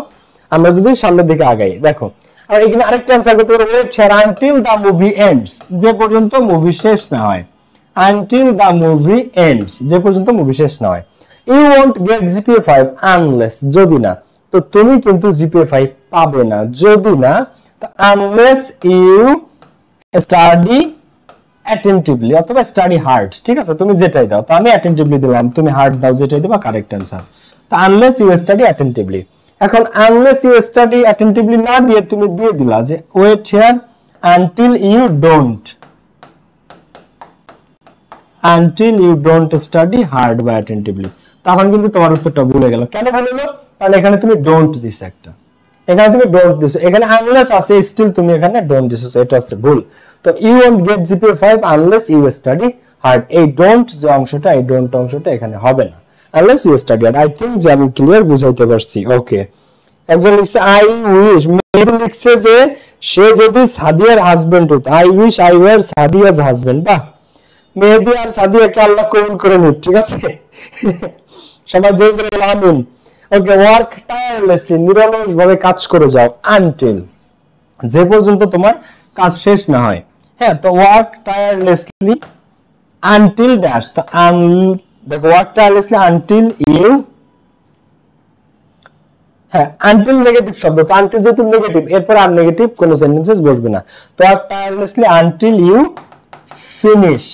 আমরা যদি সামনের দিকে আগাই, দেখো আর এখানে আরেকটা অ্যানসার করতে পারো, wait here until the movie ends, যে পর্যন্ত মুভি শেষ না হয়। আনটিল দ্য মুভি এন্ডস, যে পর্যন্ত মুভি শেষ না হয়। You won't get GPA 5 unless, যদি না, তো তুমি কিন্তু জিপিএ 5 পাবে না যদি না, তো আনলেস ইউ স্টাডি অ্যাটেন্টিভলি অথবা স্টাডি হার্ড। ঠিক আছে, তুমি যেটাই দাও, তো আমি অ্যাটেন্টিভলি দিলাম, তুমি হার্ড দাও, যেটাই দিবা কারেক্ট অ্যানসার। তো আনলেস ইউ স্টাডি অ্যাটেন্টিভলি। এখন আনলেস ইউ স্টাডি অ্যাটেন্টিভলি না দিয়ে তুমি দিয়ে দিলা যে wait here until you don't, until you don't study hard বা অ্যাটেন্টিভলি, তখন কিন্তু তোমার উত্তরটা ভুলে গেল। কেন ভুলে গেল? কারণ এখানে তুমি ডোন্ট দিছো একটা, এখানে তুমি ডোন্ট দিছো, এখানে আনলেস আছে, স্টিল তুমি এখানে ডোন্ট দিছো, এটা হচ্ছে ভুল। তো you won't get GPA 5 unless you study hard, এই ডোন্ট যে অংশটা, এই ডোন্ট অংশটা এখানে হবে না, unless you study hard. I think যে আমি ক্লিয়ার বুঝাইতে পারছি। ওকে, একজন লিখছে আই উইশ, মেহেদি লিখছে যে সে যদি সাদিয়ার হাজবেন্ড হতো। I wish I war Sadia's husband. বাহ, মেহেদি আর সাদিয়াকে আল্লাহ কবুল করে নিক। ঠিক আছে, সবাই জোরে জোরে বলো আমিন। ওকে, ওয়ার্ক টায়ারলেসলি, নিরলসভাবে কাজ করে যাও, আনটিল, যে পর্যন্ত তোমার কাজ শেষ না হয়। হ্যাঁ, তো ওয়ার্ক টায়ারলেসলি আনটিল ড্যাশ, তো দেখো ওয়ার্ক টায়ারলেসলি আনটিল ইউ, হ্যাঁ আনটিল নেগেটিভ শব্দ, তো আনটিল যেহেতু নেগেটিভ, এরপর আর নেগেটিভ কোনো সেন্টেন্সেস বসবে না। তো work tirelessly until you finish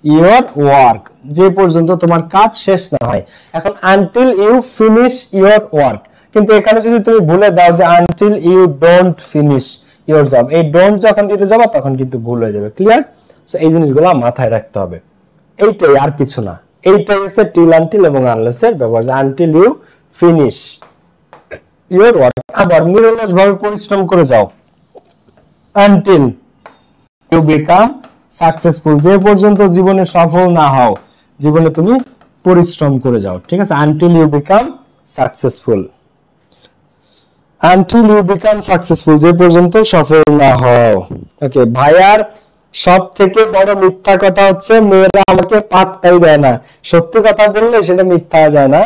your work, যে পর্যন্ত তোমার কাজ শেষ না হয়। এখন until you finish your work, কিন্তু এখানে যদি তুমি ভুলে দাও যে until you don't finish your job, এই ডোন্ট যখন দিতে যাবা তখন কিন্তু ভুল হয়ে যাবে। ক্লিয়ার? সো এই জিনিসগুলো মাথায় রাখতে হবে, এইটাই আর কিছু না। এইটাই হচ্ছে টিল, আনটিল এবং আনলেস এর ব্যবহার, until you finish your work. আবার নিরলসভাবে পরিশ্রম করে যাও, আনটিল ইউ বিকাম সাকসেসফুল, যে পর্যন্ত জীবনে সফল না হও, জীবনে তুমি পরিশ্রম করে যাও। ঠিক আছে, until you become successful. until you become successful, যে পর্যন্ত সফল না হও। ওকে, ভাইয়ার সব থেকে বড় মিথ্যা কথা হচ্ছে মেয়েরা আমাকে পাত্তাই দেয় না। সত্যি কথা বললে সেটা মিথ্যা যায় না।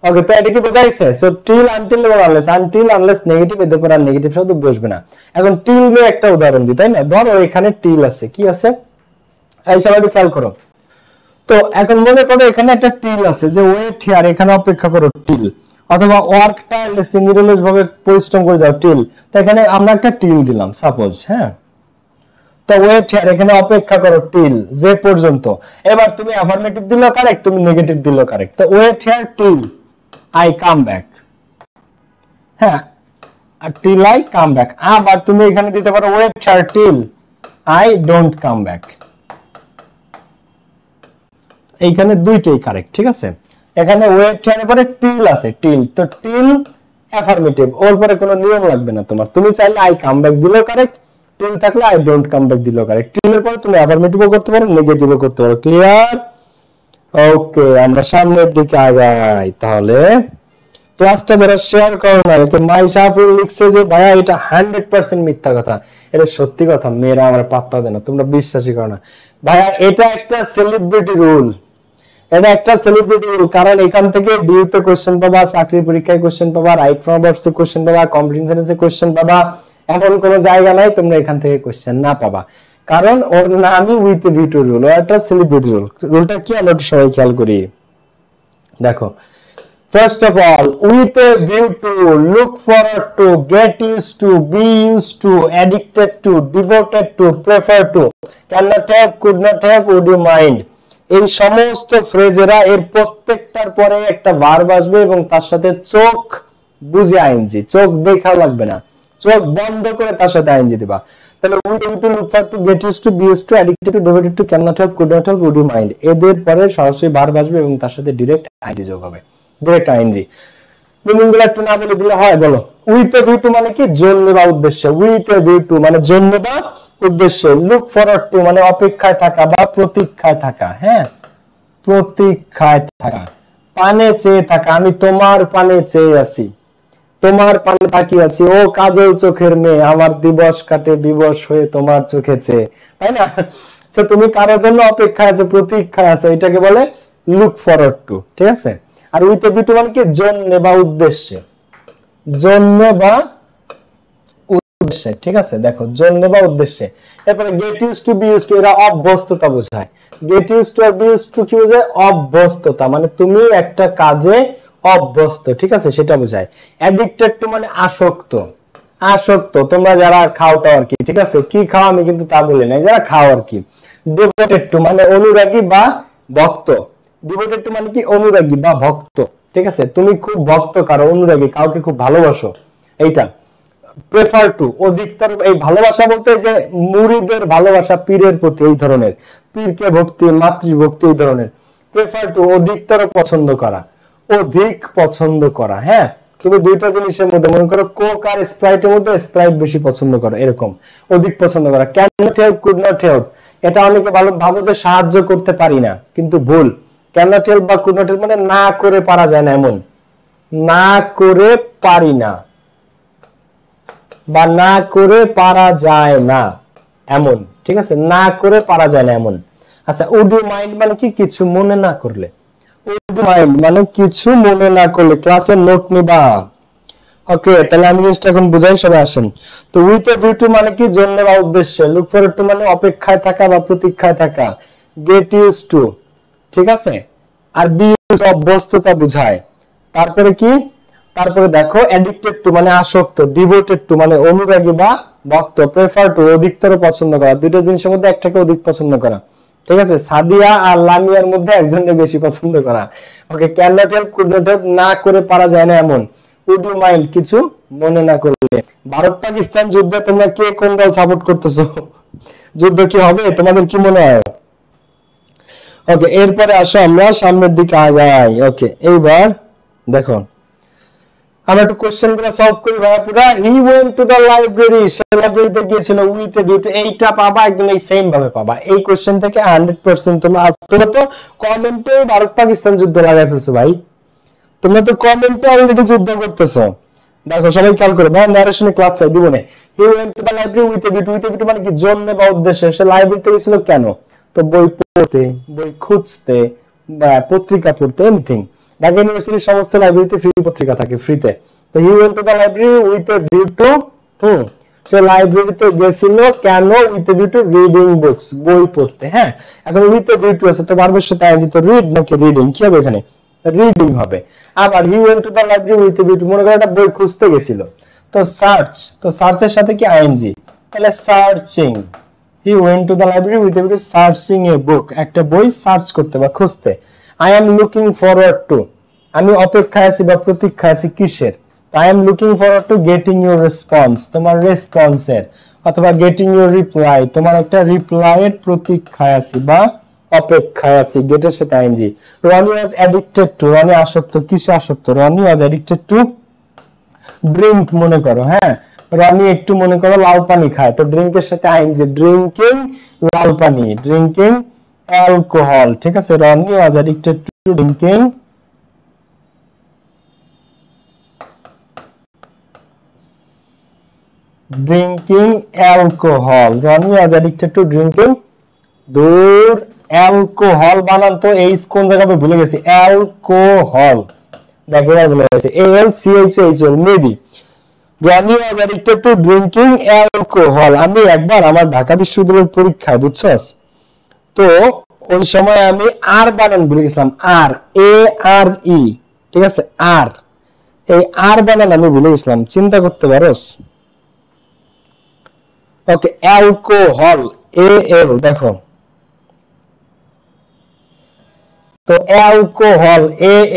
ওকে, তো এটা কি বোঝাইছে? সো টিল, আনটিল এবং আনলেস। আনটিল আনলেস নেগেটিভ, এদের পর আর নেগেটিভ শব্দ বসবে না। এখন টিল দিয়ে একটা উদাহরণ দিই, তাই না? ধরো এখানে টিল আছে, কি আছে? এই সবাই একটু খেয়াল করো। তো এখন মনে করো এখানে একটা টিল আছে যে ওয়েট হিয়ার, এখানে অপেক্ষা করো, টিল। অথবা ওয়ার্ক টায়ারলেসলি, নিরলস ভাবে পরিশ্রম করে যাও, টিল। তো এখানে আমরা একটা টিল দিলাম সাপোজ, হ্যাঁ। তো ওয়েট হিয়ার, এখানে অপেক্ষা করো, টিল, যে পর্যন্ত। এবার তুমি অ্যাফার্মেটিভ দিলেও কারেক্ট, তুমি নেগেটিভ দিলেও কারেক্ট। তো wait here till I come back, হ্যাঁ, আর টিল আই কাম ব্যাক। আবার তুমি এখানে দিতে পারো wait here till I don't come back. এইখানে দুইটাই কারেক্ট, ঠিক আছে। এখানে ওয়েট এর পরে টিল আছে, টিল, তো টিল অ্যাফার্মেটিভ, ওর পরে কোনো নিয়ম লাগবে না তোমার। তুমি চাইলে আই কাম ব্যাক দিলেও কারেক্ট, টিল থাকলে আই ডোন্ট কাম ব্যাক দিলেও কারেক্ট। টিলের পরে তুমি অ্যাফার্মেটিভও করতে পারো, নেগেটিভও করতে পারো। ক্লিয়ার? ওকে, আমরা সামনের দিকে আগাই তাহলে। ক্লাসটা যারা শেয়ার করো না, ওকে, মাই শাফিল লিখছে যে ভাইয়া এটা 100% মিথ্যা কথা, এটা সত্যি কথা, মেয়েরা আমার পাত্তা দেয় না, তোমরা বিশ্বাসই করো না। ভাইয়া এটা একটা সেলিব্রিটি রুল, এটা একটা সেলিব্রিটি রুল। কারণ এখান থেকে ডিউতে কোশ্চেন পাবা, চাকরি পরীক্ষায় কোশ্চেন পাবা, রাইট ফ্রম অবস্টে কোশ্চেন পাবা, কম্পিটিশনে কোশ্চেন পাবা। এমন কোন জায়গা নাই তোমরা এখান থেকে কোশ্চেন না পাবা, কারণ ওর নামই with a view to rule, ও একটা সেলিব্রিটি রুল। রুলটা কি আমরা একটু সবাই খেয়াল করি, দেখো। First of all, with a view to, look forward to, get used to, be used to, addicted to, devoted to, prefer to, cannot have, could not have, would you mind, এই সমস্ত ফ্রেজেরা এর প্রত্যেকটার পরে একটা ভার্ব আসবে এবং তার সাথে চোখ বুঝে আইএনজি, চোখ দেখা লাগবে না, চোখ বন্ধ করে তার সাথে আইএনজি দিবা। তাহলে with a view to, look forward to, get used to, be used to, addicted to, devoted to, cannot have, could not have, would you mind, এদের পরে সরাসরি ভার্ব আসবে এবং তার সাথে ডাইরেক্ট আইএনজি যোগ হবে, ডাইরেক্ট আইএনজি। মিনিংগুলো একটু না বলে দিলে হয়, বলো। উইথ এ ভিউ টু মানে কি? জন্য বা উদ্দেশ্যে। উইথ এ ভিউ টু মানে জন্য বা উদ্দেশ্যে। লুক ফরওয়ার্ড টু মানে অপেক্ষায় থাকা বা প্রতীক্ষায় থাকা, হ্যাঁ, প্রতীক্ষায় থাকা। পানে চেয়ে থাকা, আমি তোমার পানে চেয়ে আছি, তোমার পানে তাকিয়ে আছি। ও কাজল চোখের মেয়ে, আমার দিবস কাটে বিবশ হয়ে তোমার চোখে চেয়ে, তাই না? তো তুমি কারোর জন্য অপেক্ষায় আছো, প্রতীক্ষায় আছো, এটাকে বলে লুক ফরওয়ার্ড টু, ঠিক আছে। আর উইথ এ ভিউ টু মানে কি? জন্য বা উদ্দেশ্যে, জন্য বা উদ্দেশ্যে, ঠিক আছে। দেখো, জন্য বা উদ্দেশ্যে। এরপরে get use to, be use to, এরা অভ্যস্ততা বোঝায়। গেট ইউজ টু আর বি ইউজ টু কি বোঝায়? অভ্যস্ততা, মানে তুমি একটা কাজে অভ্যস্ত, ঠিক আছে, সেটা বোঝায়। অ্যাডিক্টেড টু মানে আসক্ত, আসক্ত, তোমরা যারা খাও টাও আর কি, ঠিক আছে, কি খাও আমি কিন্তু তা বলি নাই, যারা খাও আর কি। ডিভোটেড টু মানে অনুরাগী বা ভক্ত, ডিভোটেড টু মানে কি? অনুরাগী বা ভক্ত, ঠিক আছে, তুমি খুব ভক্ত কারো, অনুরাগী, কাউকে খুব ভালোবাসো, এইটা। প্রেফার টু অধিকতর, এই ভালোবাসা বলতে যে মুরিদের ভালোবাসা পীরের প্রতি, এই ধরনের, পীরকে ভক্তি, মাতৃভক্তি, এই ধরনের। প্রেফার টু অধিকতর পছন্দ করা, অধিক পছন্দ করা, হ্যাঁ। তুমি দুইটা জিনিসের মধ্যে, মনে করো কোক আর স্প্রাইটের মধ্যে স্প্রাইট বেশি পছন্দ করো, এরকম অধিক পছন্দ করা। Can not help, could not help, এটা অনেকে ভালো ভাবো যে সাহায্য করতে পারি না, কিন্তু ভুল। ক্যান নট হেল্প বা কুড নট হেল্প মানে না করে পারা যায় না এমন, না করে পারি না বা না করে পারা যায় না এমন, ঠিক আছে, না করে পারা যায় না এমন। আচ্ছা, উড ইউ মাইন্ড মানে কি? কিছু মনে না করলে। উড ইউ মাইন্ড মানে কিছু মনে না করলে, ক্লাসের নোট নিবা। ওকে, তাহলে আমি জিনিসটা এখন বুঝাই, সবাই আসেন। তো উইথ এ ভিউ টু মানে কি? জন্য বা উদ্দেশ্যে। লুক ফরওয়ার্ড টু মানে অপেক্ষায় থাকা বা প্রতীক্ষায় থাকা। গেট ইউজ টু, ঠিক আছে, আর বি ইউজ অভ্যস্ততা বুঝায়। তারপরে কি? তারপরে দেখো অ্যাডিক্টেড টু মানে আসক্ত, ডিভোটেড টু মানে অনুরাগী বা ভক্ত, প্রেফার টু অধিকতর পছন্দ করা। দুটো জিনিসের মধ্যে একটাকে অধিক পছন্দ করা, ঠিক আছে। সাদিয়া আর লামিয়ার মধ্যে একজনকে বেশি পছন্দ করা। Okay, can not help, could not help, না করে পারা যায় না এমন। উড ইউ মাইন্ড কিছু মনে না করলে। ভারত পাকিস্তান যুদ্ধে তোমরা কে কোন দল সাপোর্ট করতেছো? যুদ্ধ কি হবে তোমাদের কি মনে হয়? ওকে, এরপরে আসো আমরা সামনের দিকে আগাই। ওকে, এইবার দেখো আমরা একটু কোশ্চেন গুলো সলভ করি ভাইয়া পুরো। He went to the library, সে লাইব্রেরিতে গিয়েছিল উইথ এ ভিউ টু, এইটা পাবা একদম এই সেম ভাবে পাবা এই কোশ্চেন থেকে 100%। তোমরা তো কমেন্টে ভারত পাকিস্তান যুদ্ধ লাগাই ফেলছো ভাই, তোমরা তো কমেন্টে অলরেডি যুদ্ধ করতেছো। দেখো সবাই খেয়াল করো, ভাই নারেশনে ক্লাস চাই দিব না। হি went to the library with a view, with a view মানে কি জন্য বা উদ্দেশ্যে, সে লাইব্রেরিতে গেছিল কেন? তো বই পড়তে, বই খুঁজতে বা পত্রিকা পড়তে, এনিথিং। ঢাকা ইউনিভার্সিটির সমস্ত লাইব্রেরিতে ফ্রি পত্রিকা থাকে, ফ্রিতে। তো he went to the library with a view to, সে লাইব্রেরিতে গেছিল কেন? With a view to reading books, বই পড়তে। হ্যাঁ, এখন উইথ এ ভিউ টু আছে, তো ভার্বের সাথে আইএনজি, তো রিড নাকি রিডিং, কি হবে এখানে? রিডিং হবে। আবার হি went to the library with a view two, মনে করো একটা বই খুঁজতে গেছিল, তো সার্চ, তো সার্চের সাথে কি আইএনজি, তাহলে searching. He went to the library with a view to searching a book, একটা বই সার্চ করতে বা খুঁজতে। I am looking forward to, আমি অপেক্ষায় আছি বা প্রতীক্ষায় আছি কিসের? I am looking forward to getting your response, তোমার রেসপন্সের, অথবা গেটিং ইউর রিপ্লাই, তোমার একটা রিপ্লাইয়ের প্রতীক্ষায় আছি বা অপেক্ষায় আছি, গেটের সাথে ING. Roni was addicted to, Roni আসক্ত, কিসে আসক্ত? Roni was addicted to drink, মনে করো। হ্যাঁ, রনি একটু মনে করো লাল পানি খায়, তো ড্রিঙ্কের সাথে আইএনজি, ড্রিঙ্কিং লাল পানি, ড্রিঙ্কিং অ্যালকোহল। ঠিক আছে, Rony was addicted to drinking alcohol. Rony was addicted to drinking, দূর, অ্যালকোহল বানান তো এইচ কোন জায়গায় ভুলে গেছি, অ্যালকোহল, দেখো ভুলে গেছে, ALCHHL, maybe. Roni was addicted to drinking alcohol. আমি একবার আমার ঢাকা বিশ্ববিদ্যালয়ের পরীক্ষায়, বুঝছস, তো ওই সময় আমি আর বানান ভুলে গেছিলাম, ARE, ঠিক আছে, আর, এই আর বানান আমি ভুলে গেছিলাম, চিন্তা করতে পারোস। ওকে, অ্যালকোহল, AL, দেখো, তো অ্যালকোহল,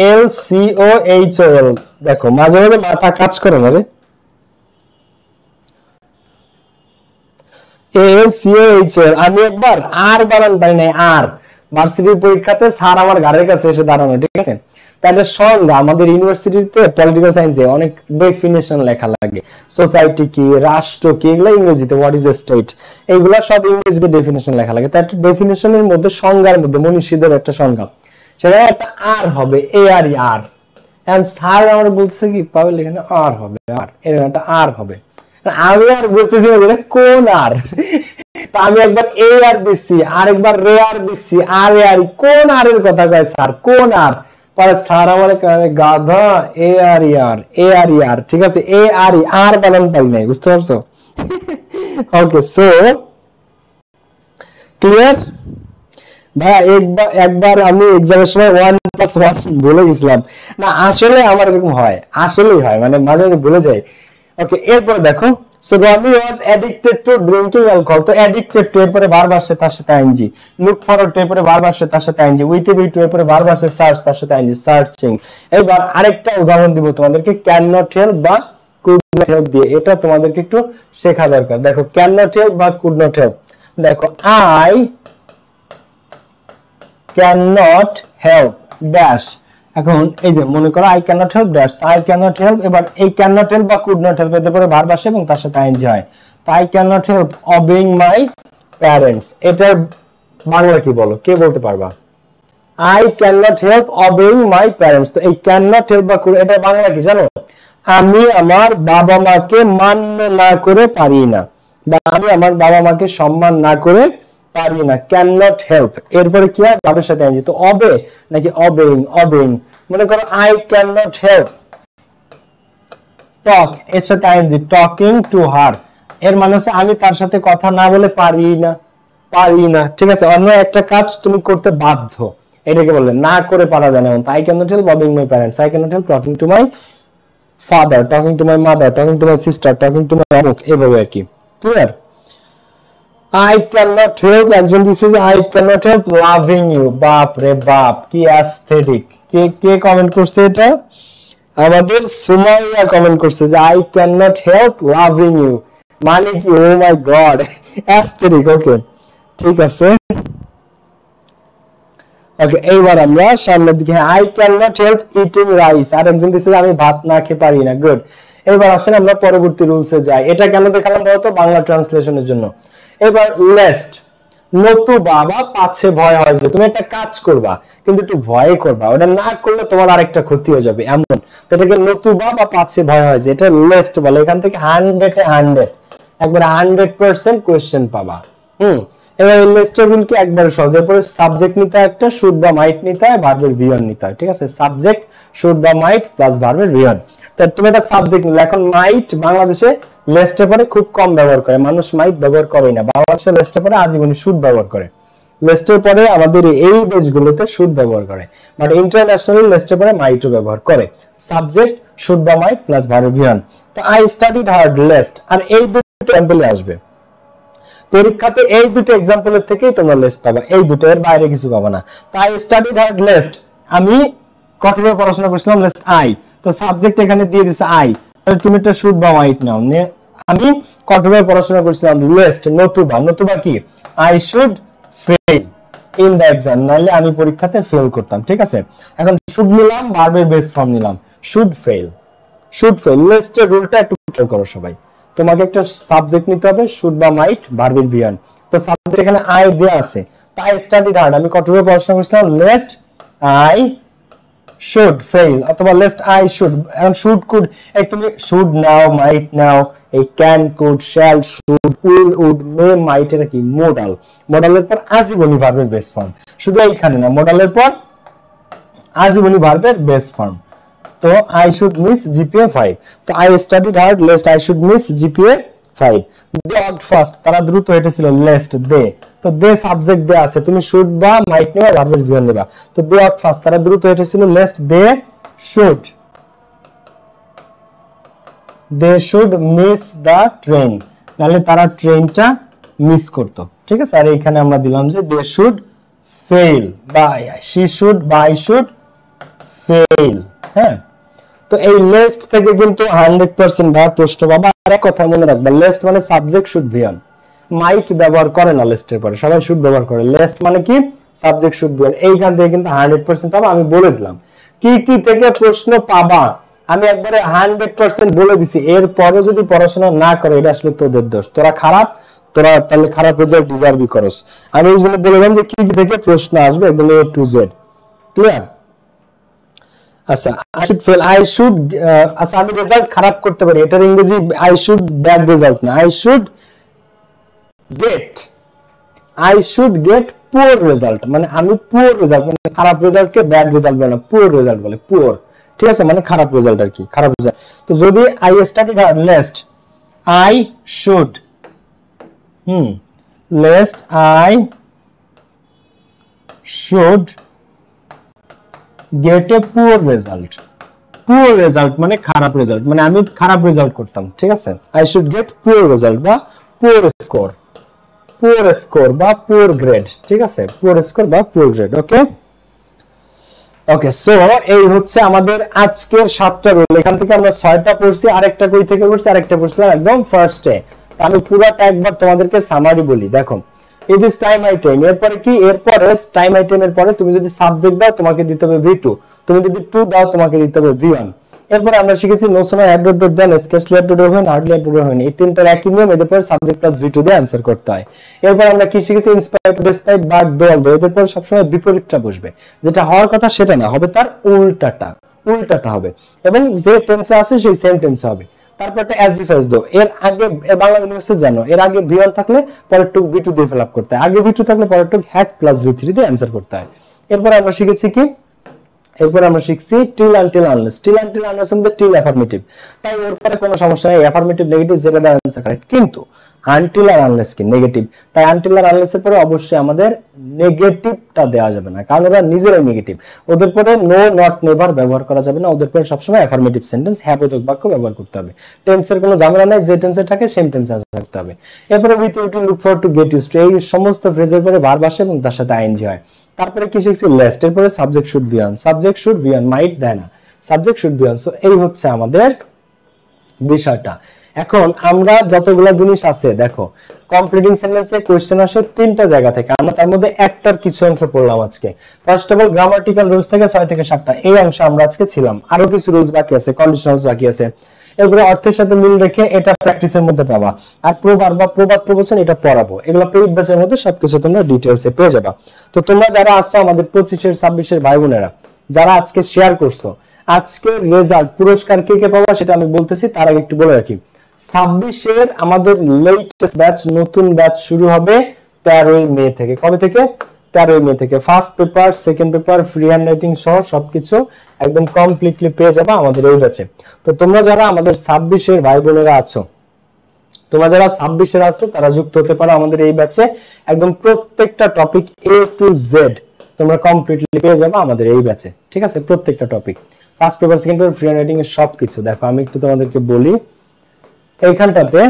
ALCOHOL, দেখো মাঝে মাঝে মাথা কাজ করে না রে। ALCOHOL, আমি একবার আর বানান পাই নাই, আর ভার্সিটির পরীক্ষাতে স্যার আমার ঘরের কাছে এসে দাঁড়ানো, ঠিক আছে, তাহলে সংজ্ঞা, আমাদের ইউনিভার্সিটিতে পলিটিক্যাল সায়েন্সে অনেক ডেফিনেশন লেখা লাগে, সোসাইটি কি, রাষ্ট্র কি, এগুলো ইংরেজিতে, হোয়াট ইজ এ স্টেট, এইগুলা সব ইংরেজিতে ডেফিনেশন লেখা লাগে। তার ডেফিনেশনের মধ্যে, সংজ্ঞার মধ্যে, মনীষীদের একটা সংজ্ঞা, সেটা একটা আর হবে, ARE, আর। এন্ড স্যার আমার বলছে কি, পাবেল এখানে আর হবে, আর এরকম একটা আর হবে, আমি আর বুঝতেছি না কোন আর। আমি একবার এ আর দিচ্ছি, আরেকবার রে আর দিচ্ছি, আর এ আর, কোন আর এর কথা কয় স্যার, কোন আর? পরে স্যার আমার গাধা, ARER, ঠিক আছে, ARE, আর বানান পাই নাই, বুঝতে পারছো? ওকে, সো ক্লিয়ার ভাই? একবার আমি এক্সামের সময় 1+1 বলে গেছিলাম না, আসলে আমার এরকম হয়, আসলেই হয়, মানে মাঝে মাঝে ভুলে যাই। ওকে, এরপর দেখো, so Roni was addicted to drinking alcohol, তো অ্যাডিক্টেড টু এর পরে ভার্ব আসছে, তার সাথে আইএনজি। লুক ফরওয়ার্ড টু এর পরে ভার্ব আসছে, তার সাথে ING. With a view to এর পরে ভার্ব আসছে, সার্চ, তার সাথে আইএনজি, সার্চিং। এবার আরেকটা উদাহরণ দিব তোমাদেরকে, ক্যান নট হেল্প বা কুড নট হেল্প দিয়ে, এটা তোমাদেরকে একটু শেখা দরকার। দেখো, ক্যান নট হেল্প বা কুড নট হেল্প, দেখো, I can not help dash. এখন এই যে মনে করো I can not help dash, I can not help, এবার এই ক্যান নট হেল্প বা কুড নট হেল্প এর পরে ভার্ব আসে এবং তার সাথে আইএনজি হয়। তো I can not help obeying my parents, এটার বাংলা কি বলো, কে বলতে পারবা? I can not help obeying my parents, তো এই ক্যান নট হেল্প বা এটার বাংলা কি জানো? আমি আমার বাবা মাকে মান্য না করে পারি না, বা আমি আমার বাবা মাকে সম্মান না করে পারি না, ক্যান নট হেল্প। এরপরে কি হয়? ভাবের সাথে আইএনজি, তো অবে নাকি অবেইং, মনে করো আই ক্যান নট হেল্প টক, এর সাথে আইএনজি, টকিং টু হার, এর মানে হচ্ছে আমি তার সাথে কথা না বলে পারি না, ঠিক আছে, অন্য একটা কাজ তুমি করতে বাধ্য, এটাকে বলে না করে পারা যায় না। I can not help obeying my parents, I can not help talking to my father, talking to my mother, talking to my sister, talking to my অমুক, এভাবে আর কি। ক্লিয়ার? I cannot help, একজন দিছে যে I cannot help loving you, বাপ রে বাপ, কি অ্যাস্থেটিক। কে কমেন্ট করছে এটা? আমাদের সুমাইয়া কমেন্ট করছে যে I cannot help loving you, মানে কি? ও মাই গড, অ্যাস্থেটিক। ওকে, ঠিক আছে। ওকে, এইবার আমরা সামনের দিকে, I cannot help eating rice, আর একজন দিছে যে আমি ভাত না খেতে পারি না। গুড, এবার আসেন আমরা পরবর্তী রুলসে যাই। এটা কেন দেখালাম বলতো? বাংলা ট্রান্সলেশনের জন্য। এবার লেস্ট, নতুবা বা পাছে ভয় হয় যে তুমি একটা কাজ করবা কিন্তু একটু ভয় করবা, ওটা না করলে তোমার আরেকটা ক্ষতি হয়ে যাবে এমন, তো এটাকে নতুবা বা পাছে ভয় হয় যে, এটা লেস্ট বলে। এখান থেকে 100 একবার 100% কোশ্চেন পাবা। এবার লেস্টের রুল কি একবার সহজ, এরপরে সাবজেক্ট নিতে হয় একটা, শুড বা মাইট নিতে হয়, ভার্বের ভিওন নিতে হয়। ঠিক আছে, সাবজেক্ট শুড বা মাইট প্লাস ভার্বের ভিওন। তো তুমি একটা সাবজেক্ট নিলে, এখন মাইট বাংলাদেশে লেস্টে পরে খুব কম ব্যবহার করে, মানুষ মাইট ব্যবহার করে না, বাংলাদেশে লেস্টে পরে আজীবনী শুড ব্যবহার করে। লেস্টের পরে আমাদের এই দেশগুলোতে শুড ব্যবহার করে, বাট ইন্টারন্যাশনালি লেস্টের পরে মাইটও ব্যবহার করে। সাবজেক্ট শুড বা মাইট প্লাস ভার্বের ভিওন। তো আই স্টাডিড হার্ড লেস্ট, আর এই দুটো এক্সাম্পলে আসবে পরীক্ষাতে, এই দুটো এক্সাম্পলের থেকেই তোমরা লেস্ট পাবা, এই দুটো, এর বাইরে কিছু পাবা না। তো আই স্টাডিড হার্ড লেস্ট, আমি কঠোরভাবে পড়াশোনা করছিলাম, লেস্ট আই, তো সাবজেক্ট এখানে দিয়ে দিছে আই, তাহলে তুমি এটা শুড বা মাইট নাও। আমি কঠোরভাবে পড়াশোনা করছিলাম, লেস্ট নতুবা, নতুবা কি I should fail in the exam, নাহলে আমি পরীক্ষাতে ফেল করতাম। ঠিক আছে, এখন শুড নিলাম, ভার্বের বেস ফর্ম নিলাম, শুড ফেল, শুড ফেল। লেস্টের রুলটা একটু খেয়াল করো সবাই, তোমাকে একটা সাবজেক্ট নিতে হবে, শুড বা মাইট, ভার্বের ভিওন। তো সাবজেক্ট এখানে আই দেয়া আছে, তো আই স্টাডিড হার্ড, আমি কঠোরভাবে পড়াশোনা করছিলাম, লেস্ট আই শুড ফেল, অথবা লেস্ট আই শুড। এখন শুড কুড, এই তুমি শুড নাও, মাইট নাও, এই can could shall should will would may might, এটা কি মডাল, মডালের পর আজীবনী ভার্বের বেস ফর্ম, শুধু এইখানে না, মডালের পর আজীবনী ভার্বের বেস ফর্ম। তো I should miss GPA 5, তো I studied hard lest I should miss GPA 5. They walked fast, তারা দ্রুত হেঁটেছিল, lest they, তো they সাবজেক্ট দেয়া আছে, তুমি should বা might নেবা, ভার্বের ভিওন নেবা। তো they walked fast, তারা দ্রুত হেঁটেছিল, lest they should miss the train, তাহলে তারা ট্রেনটা মিস করত। ঠিক আছে, আর এইখানে আমরা দিলাম যে they should fail, বা she should বা I should fail। হ্যাঁ, তো এই লেস্ট থেকে কিন্তু 100% বা প্রশ্ন পাবা। আর এক কথা মনে রাখবা, লেস্ট মানে সাবজেক্ট শুড ভিওন, মাইট ব্যবহার করে না লেস্টের পরে, সবাই শুড ব্যবহার করে। লেস্ট মানে কি সাবজেক্ট শুড ভিওন, এইখান থেকে কিন্তু 100% পাবা। আমি বলে দিলাম কি কি থেকে প্রশ্ন পাবা, আমি একবারে 100% বলে দিছি। এরপরে যদি পড়াশোনা না করে, এটা আসলে তোদের দোষ, তোরা খারাপ, তোরা তাহলে খারাপ রেজাল্ট ডিজার্ভই করস। আমি এই জন্য বলে দিলাম যে কি কি থেকে প্রশ্ন আসবে, একদম A to Z, ক্লিয়ার? আচ্ছা, I should fail, I should, আচ্ছা আমি রেজাল্ট খারাপ করতে পারি, এটার ইংরেজি I should bad result না, I should get poor result, মানে আমি poor result, মানে খারাপ রেজাল্টকে ব্যাড রেজাল্ট বলে না, poor result বলে, poor। ঠিক আছে, মানে খারাপ রেজাল্ট আর কি, খারাপ রেজাল্ট। তো যদি I studied hard lest I should lest I should get a poor result, poor result মানে খারাপ রেজাল্ট, মানে আমি খারাপ রেজাল্ট করতাম। ঠিক আছে, I should get poor result বা poor score, poor score বা poor grade। ঠিক আছে, poor score বা poor grade। ওকে ওকে, সো এই হচ্ছে আমাদের আজকের 7টা রুল। এখান থেকে আমরা 6টা পড়ছি, আরেকটা কই থেকে পড়ছি, আরেকটা পড়ছিলাম একদম ফার্স্টে। আমি পুরোটা একবার তোমাদেরকে সামারি বলি, দেখো ইট ইজ টাইম আইটেম, এরপরে কি, এরপরে টাইম আইটেমের পরে তুমি যদি সাবজেক্ট দাও তোমাকে দিতে হবে V2, তুমি যদি টু দাও তোমাকে দিতে হবে V1। এরপরে আমরা শিখেছি নোশনাল অ্যাডভার্ব দেন, স্কেচলি অ্যাডভার্ব হয়, হার্ডলি অ্যাডভার্ব হয়, এই তিনটার একই নিয়ম, এদের পরে সাবজেক্ট প্লাস V2 দিয়ে आंसर করতে হয়। এরপর আমরা কি শিখেছি, ইনস্পায়ার্ড, ডিসপাইট, বাট, দোয়াল, এদের পরে সবসময় বিপরীতটা বসবে, যেটা হওয়ার কথা সেটা না, হবে তার উল্টাটা হবে, এবং যে টেন্সে আছে সেই সেম টেন্সে হবে। তারপর একটা অ্যাজ ইফ অ্যাজ দো, এর আগে বাংলা ইউনিভার্সিটি জানো, এর আগে V1 থাকলে পরের টুক V2 দিয়ে ফিল আপ করতে হয়, আগে V2 থাকলে পরের টুক হ্যাড প্লাস V3 দিয়ে आंसर করতে হয়। এরপর আমরা শিখেছি কি, এরপর আমরা শিখছি till until unless, till until unless মধ্যে টিল অ্যাফার্মেটিভ, তাই ওর পরে কোনো সমস্যা নেই, অ্যাফার্মেটিভ নেগেটিভ যেটা দেয় आंसर কারেক্ট। কিন্তু আনটিল আর আনলেস কি নেগেটিভ, তাই আনটিল আর আনলেস এর পরে অবশ্যই আমাদের নেগেটিভটা দেওয়া যাবে না, কারণ ওরা নিজেরাই নেগেটিভ। ওদের পরে নো, নট, নেভার ব্যবহার করা যাবে না, ওদের পরে সবসময় অ্যাফার্মেটিভ সেন্টেন্স, হ্যাঁ বোধক বাক্য ব্যবহার করতে হবে। টেন্সের কোনো ঝামেলা নাই, যে টেন্সে থাকে সেম টেন্সে থাকতে হবে। এরপরে with you to, look for to, get used to, এই সমস্ত ফ্রেজের পরে ভার্ব আসে এবং তার সাথে আইএনজি হয়। তারপরে কি শিখছি, লেস্ট, এর পরে subject should be on, subject should be on, might দেয় না, subject should be on. So এই হচ্ছে আমাদের বিষয়টা। এখন আমরা যতগুলা জিনিস আছে দেখো, কমপ্লিটিং সেন্টেন্সে কোশ্চেন আসে 3টা জায়গা থেকে, আমরা তার মধ্যে একটার কিছু অংশ পড়লাম আজকে। First of all grammatical rules থেকে 6 থেকে 7টা, এই অংশ আমরা আজকে ছিলাম, আরো কিছু রুলস বাকি আছে, কন্ডিশনালস বাকি আছে। এরপরে অর্থের সাথে মিল রেখে এটা প্র্যাকটিসের মধ্যে পাবা। আর প্রবাদ বা প্রবাদ প্রবচন এটা পড়াবো, এগুলো পেইড ব্যাচের মধ্যে সবকিছু তোমরা ডিটেইলসে পেয়ে যাবা। তো তোমরা যারা আসছো আমাদের 25-এর 26-এর ভাই বোনেরা, যারা আজকে শেয়ার করছো, আজকের রেজাল্ট পুরস্কার কে কে পাবা সেটা আমি বলতেছি, তার আগে একটু বলে রাখি 26-এর আমাদের লেটেস্ট ব্যাচ, নতুন ব্যাচ শুরু হবে 13ই মে থেকে। কবে থেকে? 13ই মে থেকে। First paper, second paper, free hand writing সহ সবকিছু একদম কমপ্লিটলি পেয়ে যাবা আমাদের এই ব্যাচে। তো তোমরা যারা আমাদের 26-এর ভাই বোনেরা আছো, তোমরা যারা 26-এর আছো তারা যুক্ত হতে পারো আমাদের এই ব্যাচে। একদম প্রত্যেকটা টপিক A to Z তোমরা কমপ্লিটলি পেয়ে যাবে আমাদের এই ব্যাচে, ঠিক আছে? প্রত্যেকটা topic, first paper, second paper, free hand writing এর সবকিছু। দেখো আমি একটু তোমাদেরকে বলি, এইখানটাতে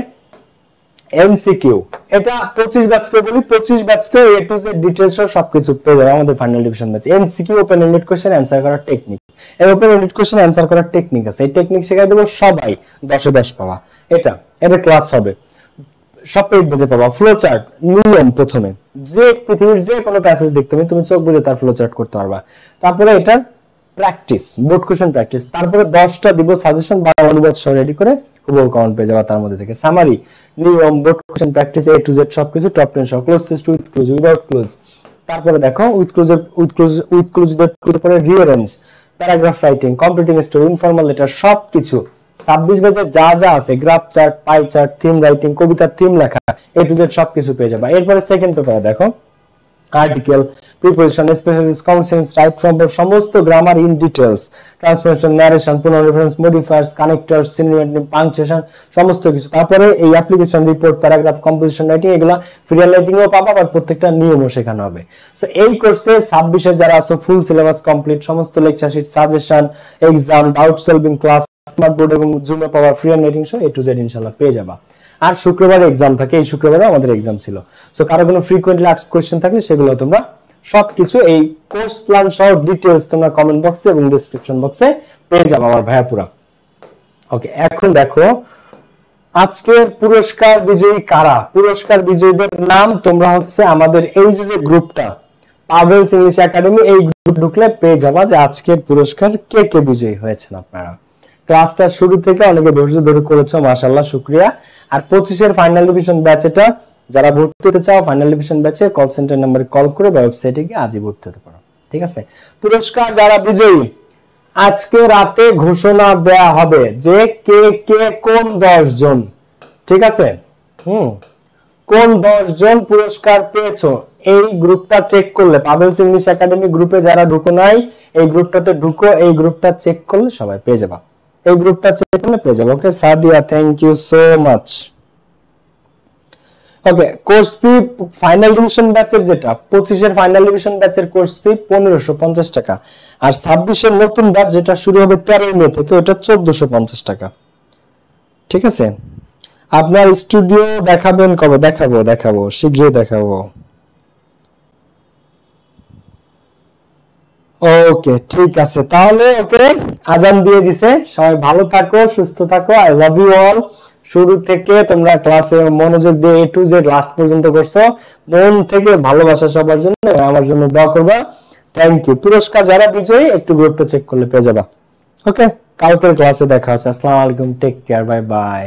এমসিকিউ, এটা 25 ব্যাচকে বলি, 25 ব্যাচকে A to Z ডিটেইলস সহ সবকিছু পেয়ে যাবে আমাদের ফাইনাল ডিভিশন ব্যাচে। MCQ, open ended question answer করার টেকনিক, এই ওপেন এন্ডেড কোশ্চেন অ্যানসার করার টেকনিক আছে, এই টেকনিক শেখাই দেবো সবাই 10-এ 10 পাওয়া। এটা ক্লাস হবে, সব পেইড বেজে পাবা। ফ্লো চার্ট, নিয়ম, প্রথমে যে পৃথিবীর যে কোনো প্যাসেজ দেখতে হবে তুমি চোখ বুঝে তার ফ্লো চার্ট করতে পারবা। তারপরে এটা প্র্যাকটিস, বোর্ড কোশ্চেন প্র্যাকটিস। তারপরে 10টা দিব সাজেশন, বাংলা অনুবাদ সহ রেডি করে হুবহু কমেন্ট পেয়ে যাবা তার মধ্যে থেকে। সামারি, নিয়ম, board question practice, A to Z সবকিছু, টপ 10 সহ, cloze test, with clues, without clues. তারপরে দেখো উইথ ক্লুজ পরে rearrange, paragraph writing, completing story, informal letter, সবকিছু 26 ব্যাচের যা যা আছে, graph chart, pie chart, theme writing, কবিতার থিম লেখা, A to Z সবকিছু পেয়ে যাবা। এরপরে সেকেন্ড পেপারে দেখো আর্টিকেল, প্রিপোজিশন, স্পেশালিস, কমন সেন্স, রাইট ফ্রম, সমস্ত grammar in details, transformation, narration, পুনর reference, modifiers, connectors, synonym, punctuation, সমস্ত কিছু। তারপরে এই application, report, paragraph, composition writing, এগুলা ফ্রি হ্যান্ড রাইটিং এও পাবা, আর প্রত্যেকটা নিয়মও শেখানো হবে। সো এই কোর্সে 26-এর যারা আছো ফুল সিলেবাস কমপ্লিট, সমস্ত lecture sheet, suggestion, exam, doubt solving class, smart board এবং জুমে পাওয়া ফ্রি হ্যান্ড রাইটিং সহ A to Z ইনশাআল্লাহ পেয়ে যাবা। আর শুক্রবারে এক্সাম থাকে, এই শুক্রবারে আমাদের এক্সাম ছিল। সো কারো কোনো ফ্রিকোয়েন্টলি আস্কড কোশ্চেন থাকলে সেগুলো তোমরা সবকিছু এই কোর্স প্ল্যান সহ ডিটেইলস তোমরা কমেন্ট বক্সে এবং ডেসক্রিপশন বক্সে পেয়ে যাবে আমার ভাইয়া পুরা। ওকে, এখন দেখো আজকের পুরস্কার বিজয়ী কারা। পুরস্কার বিজয়ীদের নাম তোমরা হচ্ছে আমাদের এই যে গ্রুপটা পাভেলস ইংলিশ একাডেমি, এই গ্রুপ ঢুকলে পেয়ে যাবা যে আজকের পুরস্কার কে কে বিজয়ী হয়েছেন আপনারা। ক্লাসটা শুরু থেকে অনেকে ধৈর্য ধরে করেছো, মাশাআল্লাহ, শুকরিয়া। আর 25-এর ফাইনাল ডিভিশন ব্যাচ, এটা যারা ভর্তি হতে চাও ফাইনাল ডিভিশন ব্যাচে কল সেন্টার নাম্বারে কল করে বা ওয়েবসাইটে গিয়ে আজই ভর্তি হতে পারো, ঠিক আছে? পুরস্কার যারা বিজয়ী আজকে রাতে ঘোষণা দেয়া হবে যে কে কে কোন 10 জন, ঠিক আছে? কোন 10 জন পুরস্কার পেয়েছো এই গ্রুপটা চেক করলে, পাভেলস ইংলিশ একাডেমি গ্রুপে যারা ঢুকো নাই এই গ্রুপটাতে ঢুকো, এই গ্রুপটা চেক করলে সবাই পেয়ে যাবা, এই গ্রুপটা চেক করলে পেয়ে যাবে। Okay Sadia, thank you so much. Okay, course fee final division ব্যাচের যেটা 25-এর ফাইনাল ডিভিশন ব্যাচের কোর্স ফি 1550 টাকা, আর 26-এর নতুন ব্যাচ যেটা শুরু হবে 13 মে থেকে ওটা 1450 টাকা, ঠিক আছে? আপনার স্টুডিও দেখাবেন কবে? দেখাবো শীঘ্রই দেখাবো। ওকে ঠিক আছে, তাহলে ওকে আজান দিয়ে দিছে, সবাই ভালো থাকো, সুস্থ থাকো। I love you all. শুরু থেকে তোমরা ক্লাসে মনোযোগ দিয়ে A to Z লাস্ট পর্যন্ত করছো, মন থেকে ভালোবাসা সবার জন্য, আমার জন্য দোয়া করবা। Thank you. পুরস্কার যারা বিজয়ী একটু গ্রুপটা চেক করলে পেয়ে যাবা। ওকে, কালকের ক্লাসে দেখা হচ্ছে। আসসালামু আলাইকুম, টেক কেয়ার, বাই বাই।